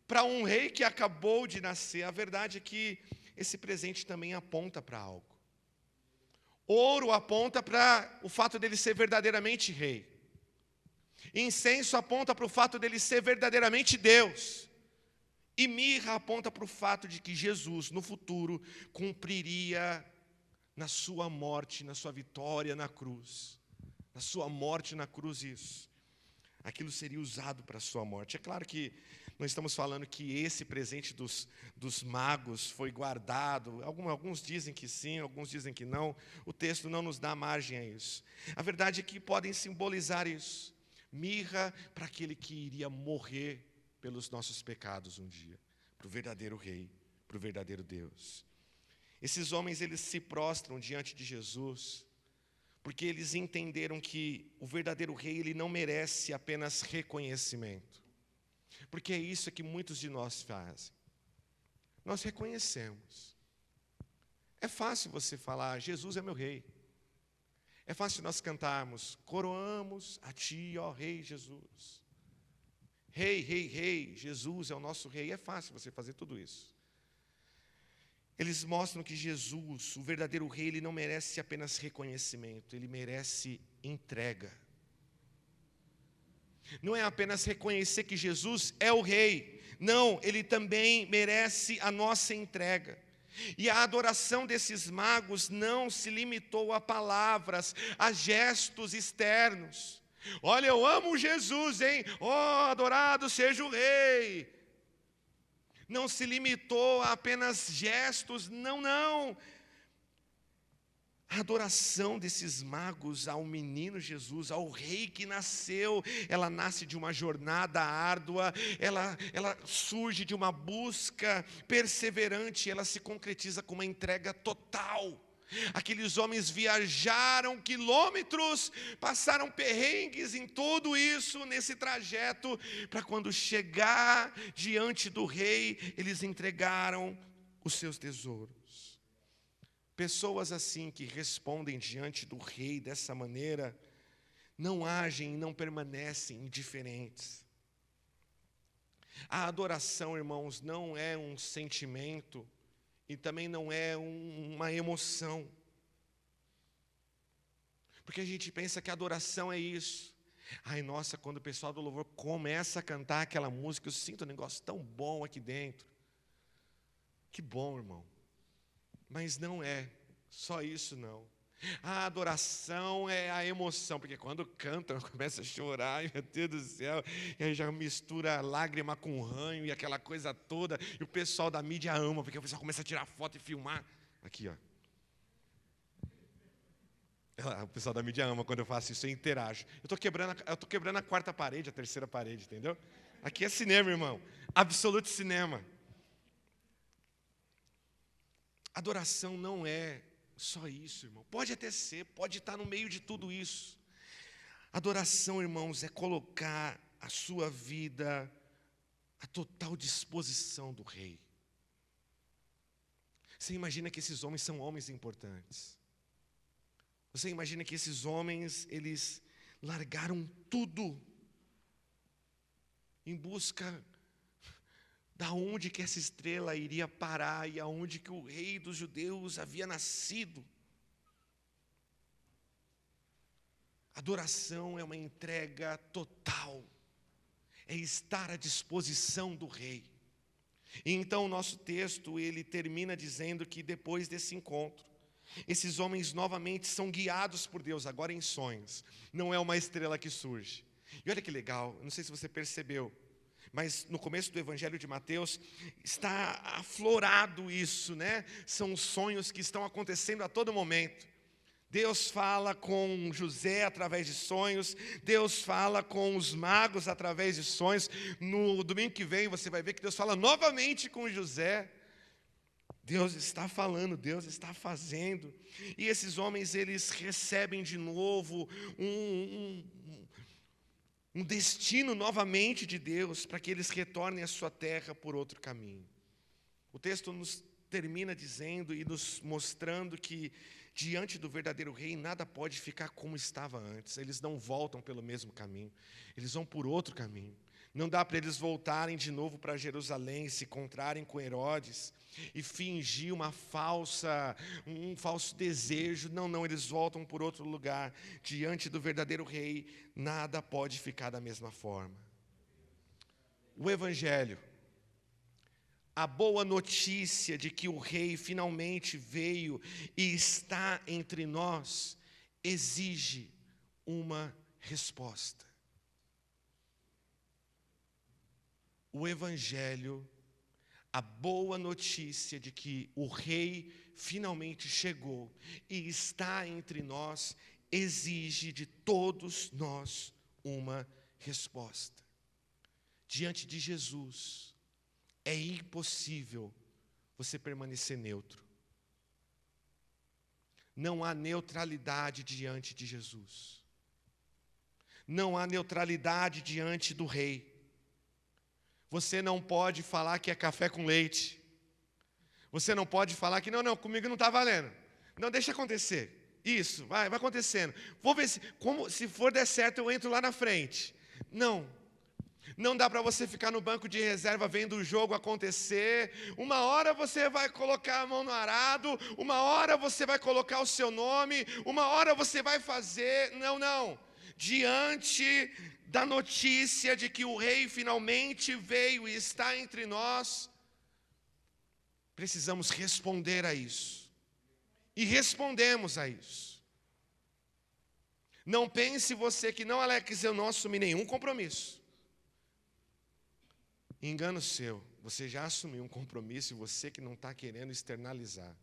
para um rei que acabou de nascer? A verdade é que esse presente também aponta para algo. Ouro aponta para o fato dele ser verdadeiramente rei. Incenso aponta para o fato dele ser verdadeiramente Deus. E mirra aponta para o fato de que Jesus, no futuro, cumpriria na sua morte, na sua vitória na cruz. Na sua morte na cruz, isso. Aquilo seria usado para a sua morte. É claro que nós estamos falando que esse presente dos magos foi guardado. Alguns dizem que sim, alguns dizem que não. O texto não nos dá margem a isso. A verdade é que podem simbolizar isso. Mirra para aquele que iria morrer pelos nossos pecados um dia. Para o verdadeiro rei, para o verdadeiro Deus. Esses homens, eles se prostram diante de Jesus, porque eles entenderam que o verdadeiro rei, ele não merece apenas reconhecimento. Porque é isso que muitos de nós fazem. Nós reconhecemos. É fácil você falar, Jesus é meu rei. É fácil nós cantarmos, coroamos a ti, ó Rei Jesus. Rei, rei, rei, Jesus é o nosso rei. É fácil você fazer tudo isso. Eles mostram que Jesus, o verdadeiro rei, ele não merece apenas reconhecimento, ele merece entrega. Não é apenas reconhecer que Jesus é o rei, não, ele também merece a nossa entrega. E a adoração desses magos não se limitou a palavras, a gestos externos. Olha, eu amo Jesus, hein? Oh, adorado seja o rei. Não se limitou a apenas gestos, não. A adoração desses magos ao menino Jesus, ao rei que nasceu, ela nasce de uma jornada árdua, ela surge de uma busca perseverante, ela se concretiza com uma entrega total. Aqueles homens viajaram quilômetros, passaram perrengues em tudo isso, nesse trajeto, para quando chegar diante do rei, eles entregaram os seus tesouros. Pessoas assim que respondem diante do rei dessa maneira, não agem e não permanecem indiferentes. A adoração, irmãos, não é um sentimento e também não é uma emoção. Porque a gente pensa que a adoração é isso. Ai, nossa, quando o pessoal do louvor começa a cantar aquela música, eu sinto um negócio tão bom aqui dentro. Que bom, irmão. Mas não é só isso, não. A adoração é a emoção, porque quando canta, eu começo a chorar, meu Deus do céu, e aí já mistura lágrima com ranho e aquela coisa toda, e o pessoal da mídia ama, porque o pessoal começa a tirar foto e filmar. Aqui, ó. O pessoal da mídia ama quando eu faço isso, eu interajo. Eu tô quebrando a quarta parede, a terceira parede, entendeu? Aqui é cinema, irmão. Absoluto cinema. Adoração não é só isso, irmão. Pode até ser, pode estar no meio de tudo isso. Adoração, irmãos, é colocar a sua vida à total disposição do Rei. Você imagina que esses homens são homens importantes. Você imagina que esses homens, eles largaram tudo em busca da onde que essa estrela iria parar e aonde que o rei dos judeus havia nascido. Adoração é uma entrega total, é estar à disposição do rei. E então o nosso texto, ele termina dizendo que depois desse encontro, esses homens novamente são guiados por Deus, agora em sonhos. Não é uma estrela que surge. E olha que legal, não sei se você percebeu, mas no começo do Evangelho de Mateus está aflorado isso, né? São sonhos que estão acontecendo a todo momento. Deus fala com José através de sonhos, Deus fala com os magos através de sonhos. No domingo que vem você vai ver que Deus fala novamente com José. Deus está falando, Deus está fazendo. E esses homens, eles recebem de novo um destino novamente de Deus, para que eles retornem à sua terra por outro caminho. O texto nos termina dizendo e nos mostrando que diante do verdadeiro rei nada pode ficar como estava antes. Eles não voltam pelo mesmo caminho, eles vão por outro caminho. Não dá para eles voltarem de novo para Jerusalém, se encontrarem com Herodes e fingir um falso desejo. Não, eles voltam por outro lugar. Diante do verdadeiro rei, nada pode ficar da mesma forma. O Evangelho, a boa notícia de que o rei finalmente veio e está entre nós, exige uma resposta. O Evangelho, a boa notícia de que o Rei finalmente chegou e está entre nós, exige de todos nós uma resposta. Diante de Jesus, é impossível você permanecer neutro. Não há neutralidade diante de Jesus. Não há neutralidade diante do Rei. Você não pode falar que é café com leite. Você não pode falar que não, comigo não está valendo. Não, deixa acontecer. Isso, vai acontecendo. Vou ver se for der certo eu entro lá na frente. Não dá para você ficar no banco de reserva vendo o jogo acontecer. Uma hora você vai colocar a mão no arado, uma hora você vai colocar o seu nome, uma hora você vai fazer. Não. Diante da notícia de que o rei finalmente veio e está entre nós, precisamos responder a isso. E respondemos a isso. Não pense você que não, Alex, eu não assumi nenhum compromisso. Engano seu, você já assumiu um compromisso e você que não está querendo externalizar.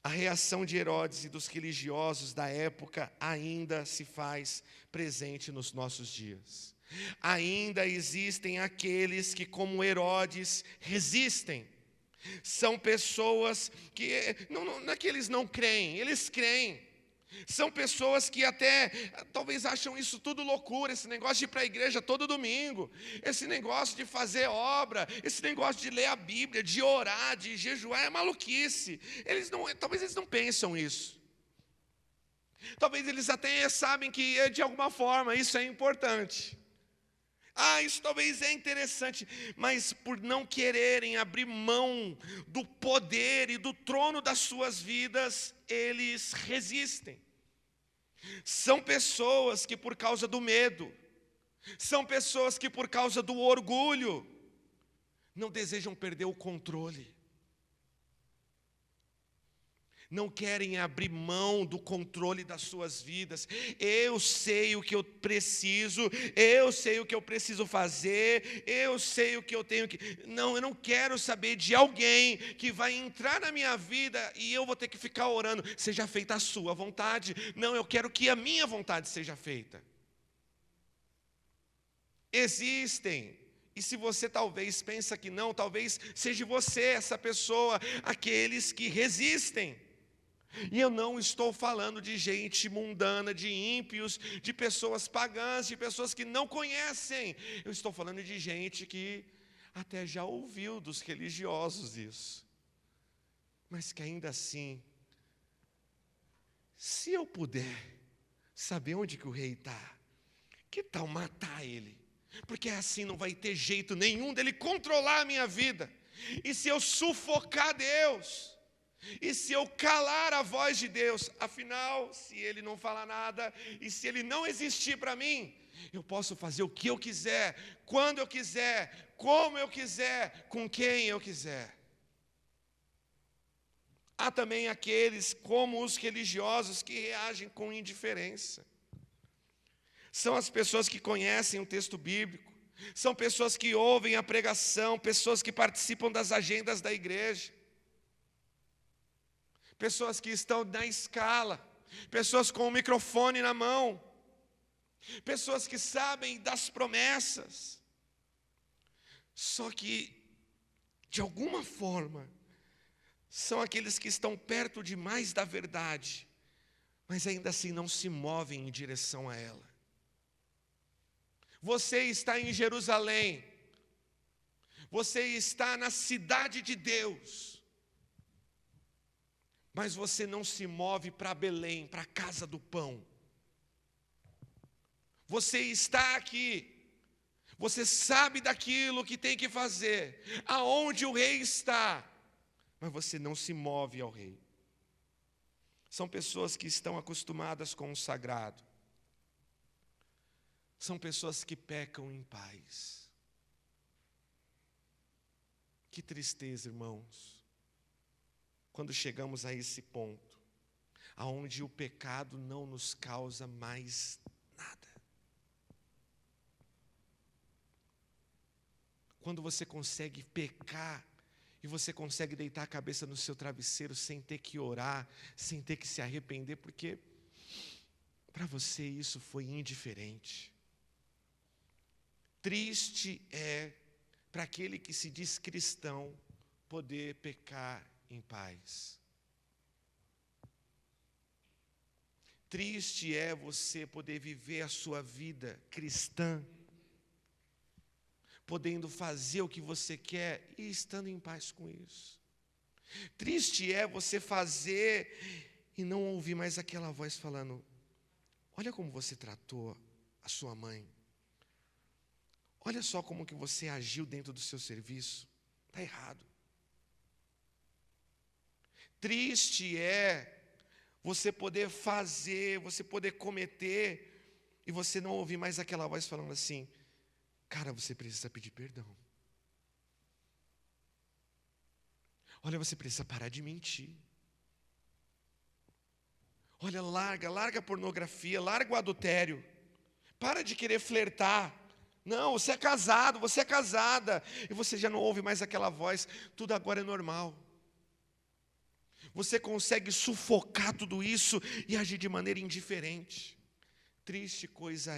A reação de Herodes e dos religiosos da época ainda se faz presente nos nossos dias. Ainda existem aqueles que, como Herodes, resistem. São pessoas que, não é que eles não creem, eles creem. São pessoas que até talvez acham isso tudo loucura, esse negócio de ir para a igreja todo domingo, esse negócio de fazer obra, esse negócio de ler a Bíblia, de orar, de jejuar, é maluquice. Talvez eles não pensam isso. Talvez eles até sabem que de alguma forma isso é importante. Isso talvez é interessante, mas por não quererem abrir mão do poder e do trono das suas vidas, eles resistem. São pessoas que por causa do medo, são pessoas que por causa do orgulho, não desejam perder o controle. Não querem abrir mão do controle das suas vidas. Eu sei o que eu preciso, eu sei o que eu preciso fazer, eu sei o que eu tenho que... Não, eu não quero saber de alguém que vai entrar na minha vida e eu vou ter que ficar orando, seja feita a sua vontade. Não, eu quero que a minha vontade seja feita. Existem. E se você talvez pensa que não, talvez seja você essa pessoa, aqueles que resistem. E eu não estou falando de gente mundana, de ímpios, de pessoas pagãs, de pessoas que não conhecem. Eu estou falando de gente que até já ouviu dos religiosos isso. Mas que ainda assim, se eu puder saber onde que o rei está, que tal matar ele? Porque assim não vai ter jeito nenhum dele controlar a minha vida. E se eu sufocar Deus... E se eu calar a voz de Deus, afinal, se Ele não falar nada, e se Ele não existir para mim, eu posso fazer o que eu quiser, quando eu quiser, como eu quiser, com quem eu quiser. Há também aqueles, como os religiosos, que reagem com indiferença. São as pessoas que conhecem o texto bíblico, são pessoas que ouvem a pregação, pessoas que participam das agendas da igreja. Pessoas que estão na escala, pessoas com o microfone na mão, pessoas que sabem das promessas, só que, de alguma forma, são aqueles que estão perto demais da verdade, mas ainda assim não se movem em direção a ela. Você está em Jerusalém, você está na cidade de Deus, mas você não se move para Belém, para a casa do pão. Você está aqui, você sabe daquilo que tem que fazer, aonde o rei está, mas você não se move ao rei. São pessoas que estão acostumadas com o sagrado. São pessoas que pecam em paz. Que tristeza, irmãos. Quando chegamos a esse ponto, aonde o pecado não nos causa mais nada. Quando você consegue pecar, e você consegue deitar a cabeça no seu travesseiro sem ter que orar, sem ter que se arrepender, porque para você isso foi indiferente. Triste é para aquele que se diz cristão poder pecar em paz. Triste é você poder viver a sua vida cristã, podendo fazer o que você quer e estando em paz com isso. Triste é você fazer e não ouvir mais aquela voz falando: olha como você tratou a sua mãe, olha só como que você agiu dentro do seu serviço, está errado. Triste é você poder fazer, você poder cometer, e você não ouvir mais aquela voz falando assim: cara, você precisa pedir perdão. Olha, você precisa parar de mentir. Olha, larga a pornografia, larga o adultério. Para de querer flertar. Não, você é casado, você é casada, e você já não ouve mais aquela voz, tudo agora é normal. Você consegue sufocar tudo isso e agir de maneira indiferente. Triste coisa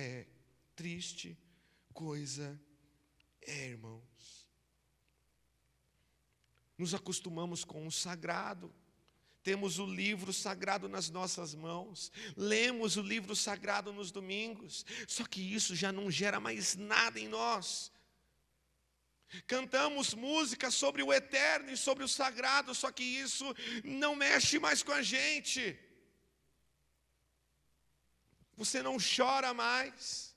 é, irmãos. Nos acostumamos com o sagrado, temos o livro sagrado nas nossas mãos, lemos o livro sagrado nos domingos, só que isso já não gera mais nada em nós. Cantamos música sobre o eterno e sobre o sagrado, só que isso não mexe mais com a gente. Você não chora mais.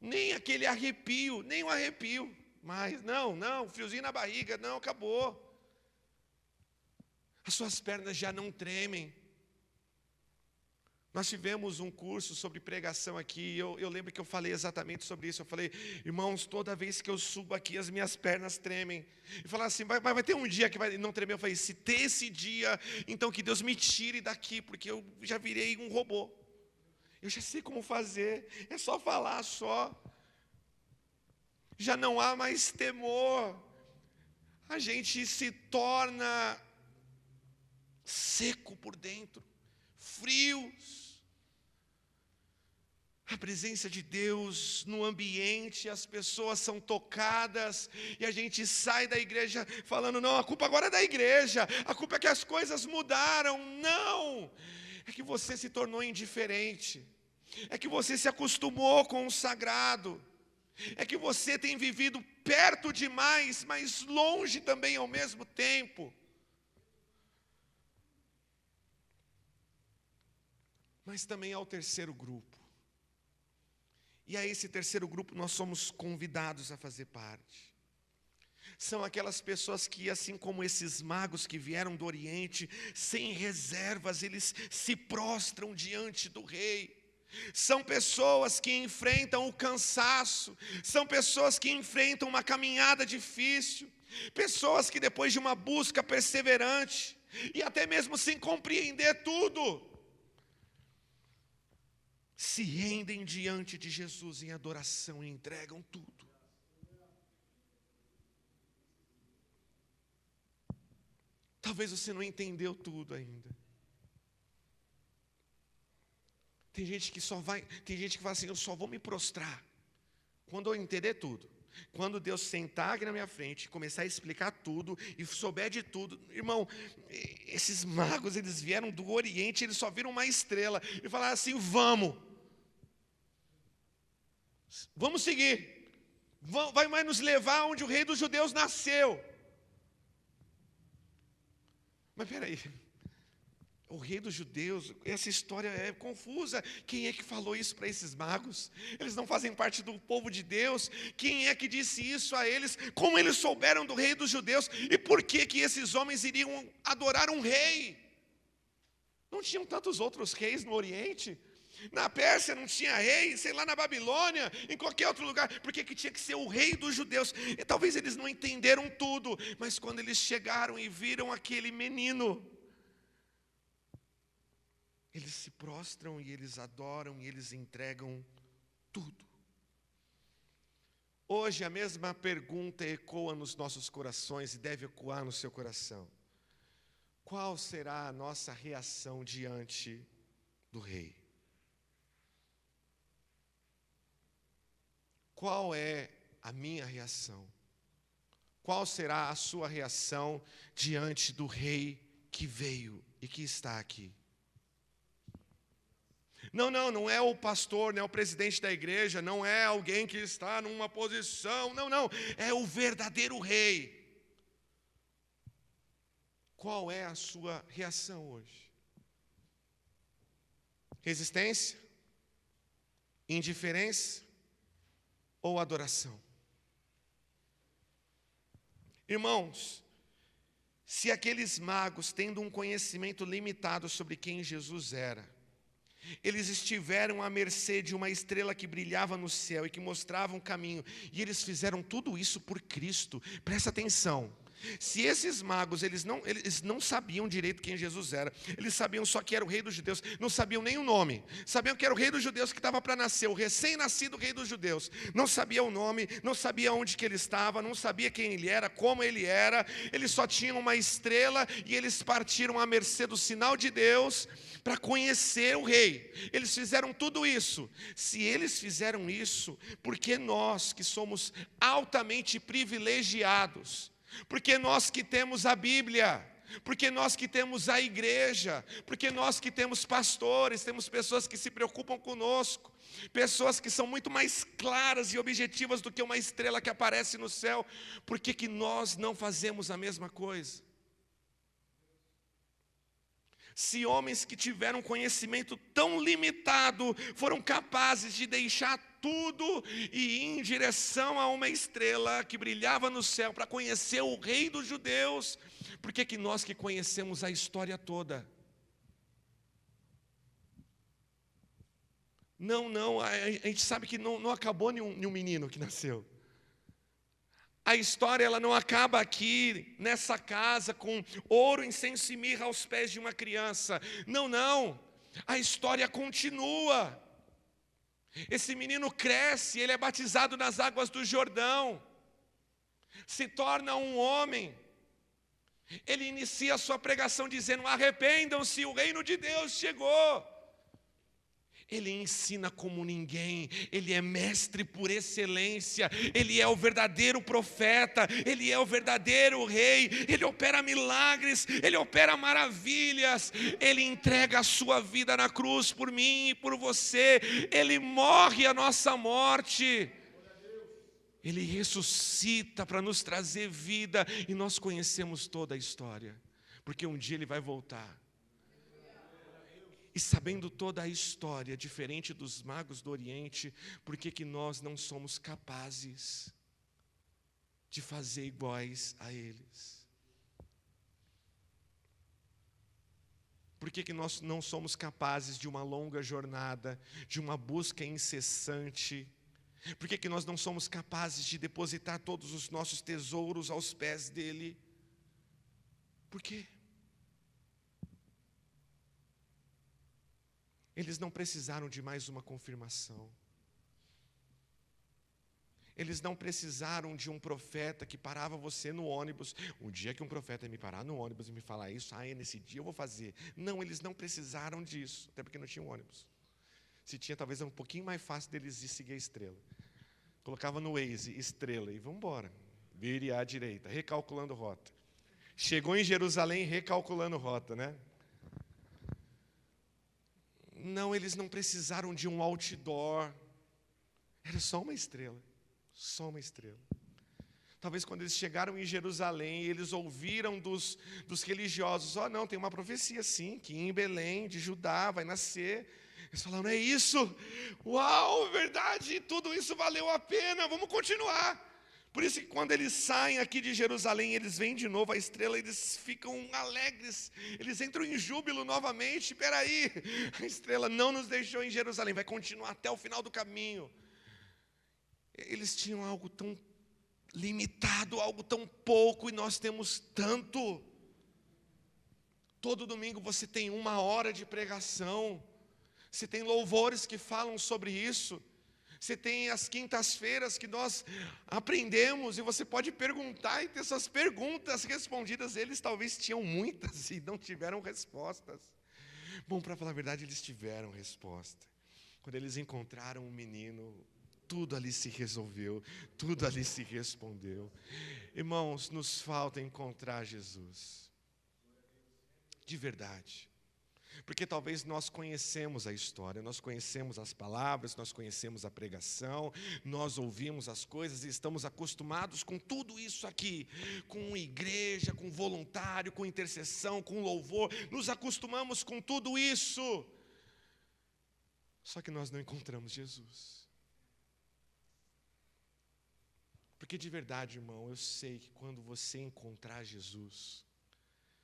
Nem aquele arrepio, nem um arrepio. Mas não, friozinho na barriga, não, acabou. As suas pernas já não tremem. Nós tivemos um curso sobre pregação aqui, eu lembro que eu falei exatamente sobre isso. Eu falei, irmãos, toda vez que eu subo aqui, as minhas pernas tremem. E falaram assim, vai ter um dia que vai não tremer. Eu falei, se ter esse dia, então que Deus me tire daqui, porque eu já virei um robô. Eu já sei como fazer, é só falar só. Já não há mais temor. A gente se torna seco por dentro, frios. A presença de Deus no ambiente, as pessoas são tocadas, e a gente sai da igreja falando, não, a culpa agora é da igreja, a culpa é que as coisas mudaram. Não, é que você se tornou indiferente, é que você se acostumou com o sagrado, é que você tem vivido perto demais, mas longe também ao mesmo tempo. Mas também há o terceiro grupo. E a esse terceiro grupo nós somos convidados a fazer parte. São aquelas pessoas que, assim como esses magos que vieram do Oriente, sem reservas, eles se prostram diante do rei. São pessoas que enfrentam o cansaço, são pessoas que enfrentam uma caminhada difícil, pessoas que depois de uma busca perseverante, e até mesmo sem compreender tudo, se rendem diante de Jesus em adoração e entregam tudo. Talvez você não entendeu tudo ainda. Tem gente que fala assim, eu só vou me prostrar quando eu entender tudo. Quando Deus sentar aqui na minha frente, começar a explicar tudo e souber de tudo. Irmão, esses magos, eles vieram do Oriente, eles só viram uma estrela e falaram assim, vamos seguir, vai nos levar onde o rei dos judeus nasceu. Mas peraí, o rei dos judeus, essa história é confusa. Quem é que falou isso para esses magos? Eles não fazem parte do povo de Deus. Quem é que disse isso a eles? Como eles souberam do rei dos judeus? E por que esses homens iriam adorar um rei? Não tinham tantos outros reis no Oriente? Na Pérsia não tinha rei, sei lá, na Babilônia, em qualquer outro lugar. Por que tinha que ser o rei dos judeus? E talvez eles não entenderam tudo, mas quando eles chegaram e viram aquele menino, eles se prostram e eles adoram e eles entregam tudo. Hoje a mesma pergunta ecoa nos nossos corações e deve ecoar no seu coração. Qual será a nossa reação diante do rei? Qual é a minha reação? Qual será a sua reação diante do rei que veio e que está aqui? Não é o pastor, não é o presidente da igreja, não é alguém que está numa posição, não, é o verdadeiro rei. Qual é a sua reação hoje? Resistência? Indiferença? Ou adoração? Irmãos, se aqueles magos, tendo um conhecimento limitado sobre quem Jesus era, eles estiveram à mercê de uma estrela que brilhava no céu e que mostrava um caminho, e eles fizeram tudo isso por Cristo. Presta atenção. Se esses magos, eles não sabiam direito quem Jesus era, eles sabiam só que era o rei dos judeus, não sabiam nem o nome, sabiam que era o rei dos judeus que estava para nascer, o recém-nascido rei dos judeus, não sabia o nome, não sabia onde que ele estava, não sabia quem ele era, como ele era, eles só tinham uma estrela e eles partiram à mercê do sinal de Deus para conhecer o rei. Eles fizeram tudo isso. Se eles fizeram isso, por que nós que somos altamente privilegiados, porque nós que temos a Bíblia, porque nós que temos a igreja, porque nós que temos pastores, temos pessoas que se preocupam conosco, pessoas que são muito mais claras e objetivas do que uma estrela que aparece no céu, por que nós não fazemos a mesma coisa? Se homens que tiveram conhecimento tão limitado foram capazes de deixar tudo e ir em direção a uma estrela que brilhava no céu para conhecer o rei dos judeus, por que nós que conhecemos a história toda? Não, a gente sabe que não acabou nenhum menino que nasceu. A história ela não acaba aqui, nessa casa, com ouro, incenso e mirra aos pés de uma criança. Não. A história continua. Esse menino cresce, ele é batizado nas águas do Jordão. Se torna um homem. Ele inicia a sua pregação dizendo: arrependam-se, o reino de Deus chegou. Ele ensina como ninguém, ele é mestre por excelência, ele é o verdadeiro profeta, ele é o verdadeiro rei, ele opera milagres, ele opera maravilhas, ele entrega a sua vida na cruz por mim e por você, ele morre a nossa morte, ele ressuscita para nos trazer vida, e nós conhecemos toda a história, porque um dia ele vai voltar. E sabendo toda a história, diferente dos magos do Oriente, por que nós não somos capazes de fazer iguais a eles? Por que nós não somos capazes de uma longa jornada, de uma busca incessante? Por que nós não somos capazes de depositar todos os nossos tesouros aos pés dele? Por quê? Eles não precisaram de mais uma confirmação. Eles não precisaram de um profeta que parava você no ônibus. Um dia que um profeta me parar no ônibus e me falar isso, nesse dia eu vou fazer. Não, eles não precisaram disso, até porque não tinha um ônibus. Se tinha, talvez era um pouquinho mais fácil deles ir seguir a estrela. Colocava no Waze, estrela, e vamos embora. Vire à direita, recalculando rota. Chegou em Jerusalém, recalculando rota, né? Não, eles não precisaram de um outdoor. Era só uma estrela. Só uma estrela. Talvez quando eles chegaram em Jerusalém, eles ouviram dos religiosos: não, tem uma profecia sim, que em Belém, de Judá, vai nascer. Eles falaram: é isso? Uau, verdade, tudo isso valeu a pena, vamos continuar. Por isso que quando eles saem aqui de Jerusalém, eles veem de novo a estrela, eles ficam alegres, eles entram em júbilo novamente. Espera aí, a estrela não nos deixou em Jerusalém, vai continuar até o final do caminho. Eles tinham algo tão limitado, algo tão pouco, e nós temos tanto. Todo domingo você tem 1 hora de pregação, você tem louvores que falam sobre isso. Você tem as quintas-feiras que nós aprendemos, e você pode perguntar e ter suas perguntas respondidas. Eles talvez tinham muitas e não tiveram respostas. Bom, para falar a verdade, eles tiveram resposta. Quando eles encontraram um menino, tudo ali se resolveu, tudo ali se respondeu. Irmãos, nos falta encontrar Jesus, de verdade. Porque talvez nós conhecemos a história, nós conhecemos as palavras, nós conhecemos a pregação, nós ouvimos as coisas e estamos acostumados com tudo isso aqui, com igreja, com voluntário, com intercessão, com louvor, nos acostumamos com tudo isso. Só que nós não encontramos Jesus. Porque de verdade, irmão, eu sei que quando você encontrar Jesus,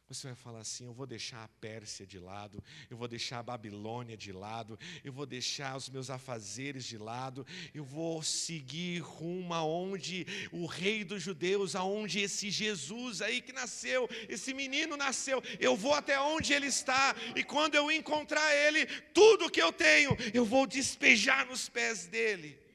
você vai falar assim: eu vou deixar a Pérsia de lado, eu vou deixar a Babilônia de lado, eu vou deixar os meus afazeres de lado, eu vou seguir rumo aonde o rei dos judeus, aonde esse Jesus aí que nasceu, esse menino nasceu, eu vou até onde ele está, e quando eu encontrar ele, tudo que eu tenho, eu vou despejar nos pés dele.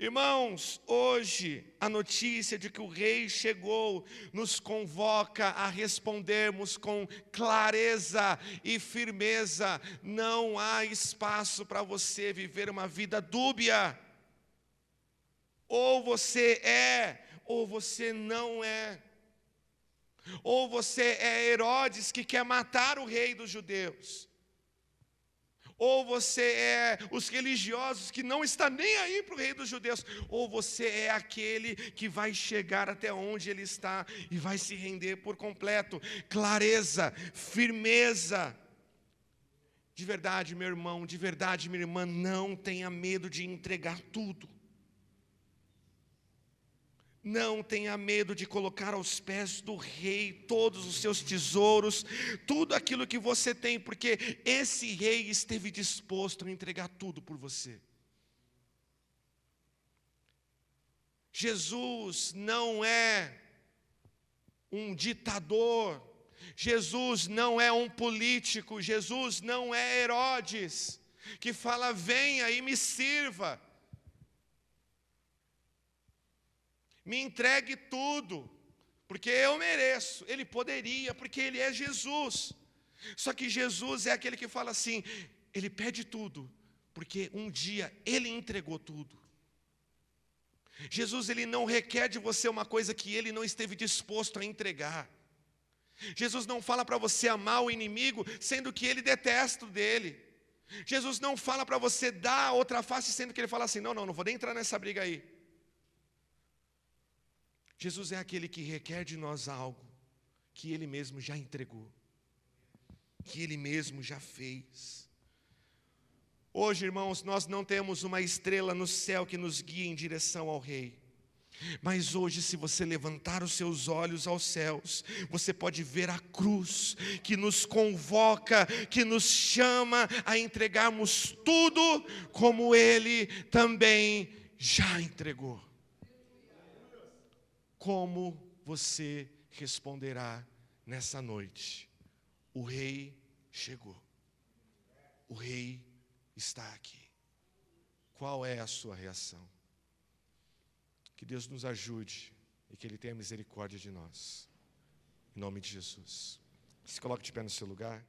Irmãos, hoje a notícia de que o rei chegou nos convoca a respondermos com clareza e firmeza. Não há espaço para você viver uma vida dúbia. Ou você é, ou você não é. Ou você é Herodes que quer matar o rei dos judeus. ou você é os religiosos que não está nem aí para o rei dos judeus, ou você é aquele que vai chegar até onde ele está e vai se render por completo. Clareza, firmeza. De verdade, meu irmão, de verdade, minha irmã, não tenha medo de entregar tudo. Não tenha medo de colocar aos pés do rei todos os seus tesouros, tudo aquilo que você tem, porque esse rei esteve disposto a entregar tudo por você. Jesus não é um ditador, Jesus não é um político, Jesus não é Herodes, que fala: venha e me sirva. Me entregue tudo, porque eu mereço. Ele poderia, porque ele é Jesus. Só que Jesus é aquele que fala assim, ele pede tudo, porque um dia ele entregou tudo. Jesus, ele não requer de você uma coisa que ele não esteve disposto a entregar. Jesus não fala para você amar o inimigo, sendo que ele detesta o dele. Jesus não fala para você dar a outra face, sendo que ele fala assim, não vou nem entrar nessa briga aí. Jesus é aquele que requer de nós algo que ele mesmo já entregou, que ele mesmo já fez. Hoje, irmãos, nós não temos uma estrela no céu que nos guie em direção ao rei. Mas hoje, se você levantar os seus olhos aos céus, você pode ver a cruz que nos convoca, que nos chama a entregarmos tudo como ele também já entregou. Como você responderá nessa noite? O rei chegou. O rei está aqui. Qual é a sua reação? Que Deus nos ajude e que ele tenha misericórdia de nós. Em nome de Jesus. Se coloque de pé no seu lugar.